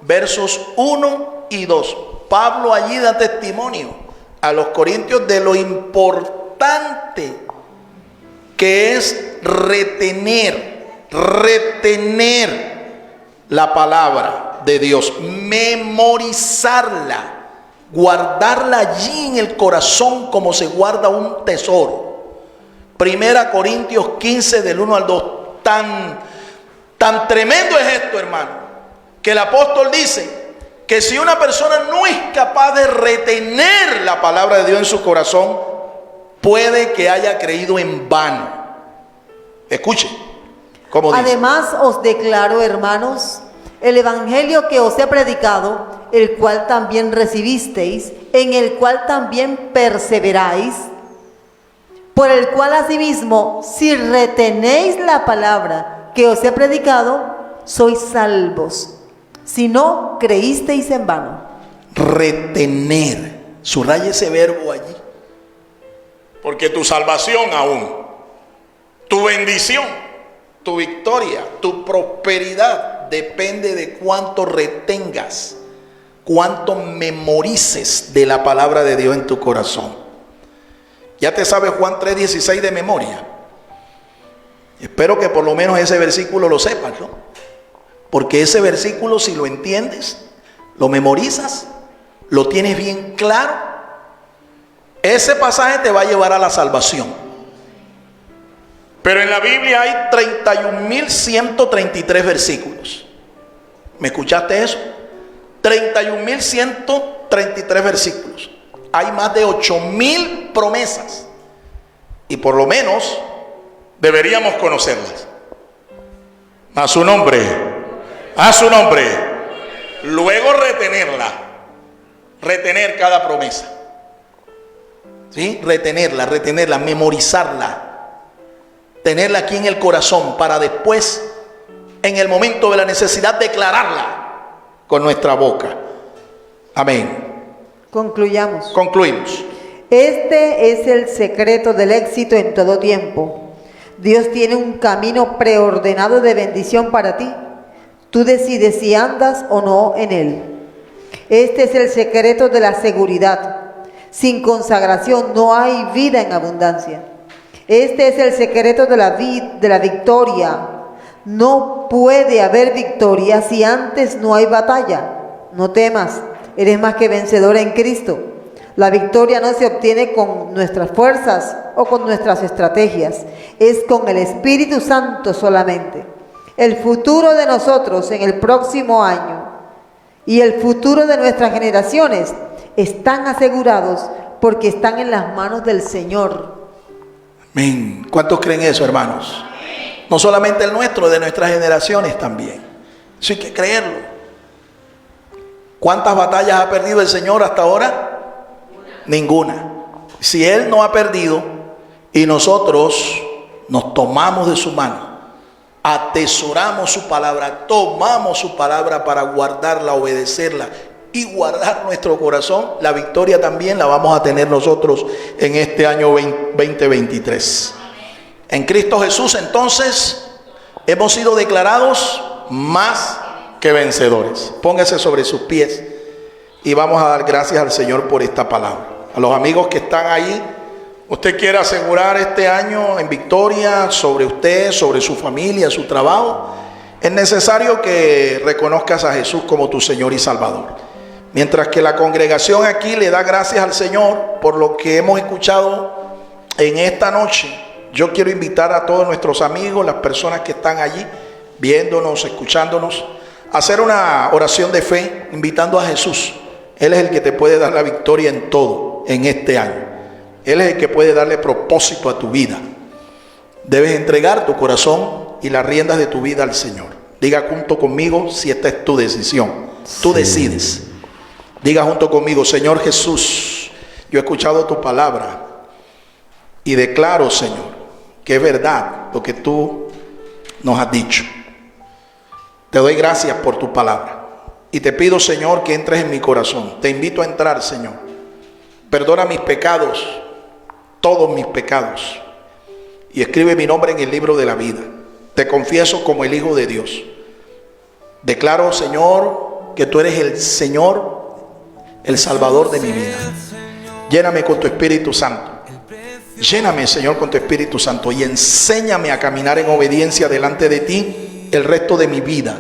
versos 1 y 2. Pablo allí da testimonio a los corintios de lo importante que es retener la palabra de Dios, memorizarla, guardarla allí en el corazón como se guarda un tesoro. Primera Corintios 15 del 1 al 2. Tan tremendo es esto, hermano, que el apóstol dice que si una persona no es capaz de retener la palabra de Dios en su corazón, puede que haya creído en vano. Escuche cómo dice. Además os declaro, hermanos, el evangelio que os he predicado, el cual también recibisteis, en el cual también perseveráis, por el cual asimismo, si retenéis la palabra que os he predicado, sois salvos. Si no, creísteis en vano. Retener. Subraya ese verbo allí. Porque tu salvación aún, tu bendición, tu victoria, tu prosperidad depende de cuánto retengas, cuánto memorices de la palabra de Dios en tu corazón. Ya te sabes Juan 3:16 de memoria. Espero que por lo menos ese versículo lo sepas, ¿no? Porque ese versículo, si lo entiendes, lo memorizas, lo tienes bien claro, ese pasaje te va a llevar a la salvación. Pero en la Biblia hay 31.133 versículos. ¿Me escuchaste eso? 31.133 versículos. Hay más de 8.000 promesas. Y por lo menos deberíamos conocerlas. A su nombre, a su nombre. Luego retener cada promesa. ¿Sí? Retenerla, memorizarla, tenerla aquí en el corazón para después, en el momento de la necesidad, declararla con nuestra boca. Amén. Concluimos. Este es el secreto del éxito en todo tiempo. Dios tiene un camino preordenado de bendición para ti. Tú decides si andas o no en él. Este es el secreto de la seguridad. Sin consagración no hay vida en abundancia. Este es el secreto de la victoria. No puede haber victoria si antes no hay batalla. No temas, eres más que vencedor en Cristo. La victoria no se obtiene con nuestras fuerzas o con nuestras estrategias. Es con el Espíritu Santo solamente. El futuro de nosotros en el próximo año y el futuro de nuestras generaciones están asegurados porque están en las manos del Señor. Amén. ¿Cuántos creen eso, hermanos? No solamente el nuestro, de nuestras generaciones también. Eso hay que creerlo. ¿Cuántas batallas ha perdido el Señor hasta ahora? Ninguna. Si Él no ha perdido y nosotros nos tomamos de su mano, atesoramos su palabra, tomamos su palabra para guardarla, obedecerla y guardar nuestro corazón, la victoria también la vamos a tener nosotros en este año 2023. En Cristo Jesús, entonces, hemos sido declarados más que vencedores. Póngase sobre sus pies y vamos a dar gracias al Señor por esta palabra. A los amigos que están ahí, usted quiere asegurar este año en victoria sobre usted, sobre su familia, su trabajo, es necesario que reconozcas a Jesús como tu Señor y Salvador. Mientras que la congregación aquí le da gracias al Señor por lo que hemos escuchado en esta noche, yo quiero invitar a todos nuestros amigos, las personas que están allí viéndonos, escuchándonos, a hacer una oración de fe invitando a Jesús. Él es el que te puede dar la victoria en todo en este año. Él es el que puede darle propósito a tu vida. Debes entregar tu corazón y las riendas de tu vida al Señor. Diga junto conmigo si esta es tu decisión. Tú decides. Diga junto conmigo: Señor Jesús, yo he escuchado tu palabra y declaro, Señor, que es verdad lo que tú nos has dicho. Te doy gracias por tu palabra y te pido, Señor, que entres en mi corazón. Te invito a entrar, Señor. Perdona mis pecados, todos mis pecados, y escribe mi nombre en el libro de la vida. Te confieso como el Hijo de Dios. Declaro, Señor, que tú eres el Señor, el Salvador de mi vida. Lléname con tu Espíritu Santo. Lléname, Señor, con tu Espíritu Santo y enséñame a caminar en obediencia delante de ti el resto de mi vida.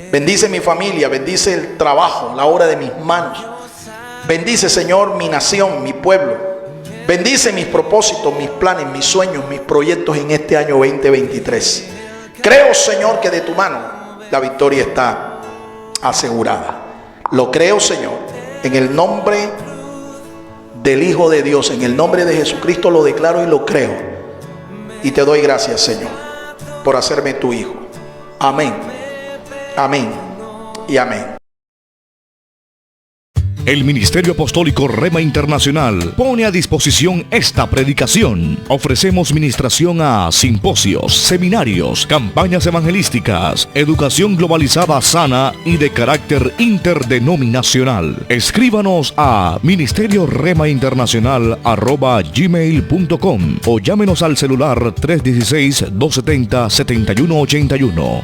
Bendice mi familia, bendice el trabajo, la obra de mis manos. Bendice, Señor, mi nación, mi pueblo. Bendice mis propósitos, mis planes, mis sueños, mis proyectos en este año 2023. Creo, Señor, que de tu mano la victoria está asegurada. Lo creo, Señor, en el nombre del Hijo de Dios, en el nombre de Jesucristo lo declaro y lo creo. Y te doy gracias, Señor, por hacerme tu Hijo. Amén, amén y amén. El Ministerio Apostólico Rema Internacional pone a disposición esta predicación. Ofrecemos ministración a simposios, seminarios, campañas evangelísticas, educación globalizada sana y de carácter interdenominacional. Escríbanos a ministerioremainternacional@gmail.com o llámenos al celular 316-270-7181.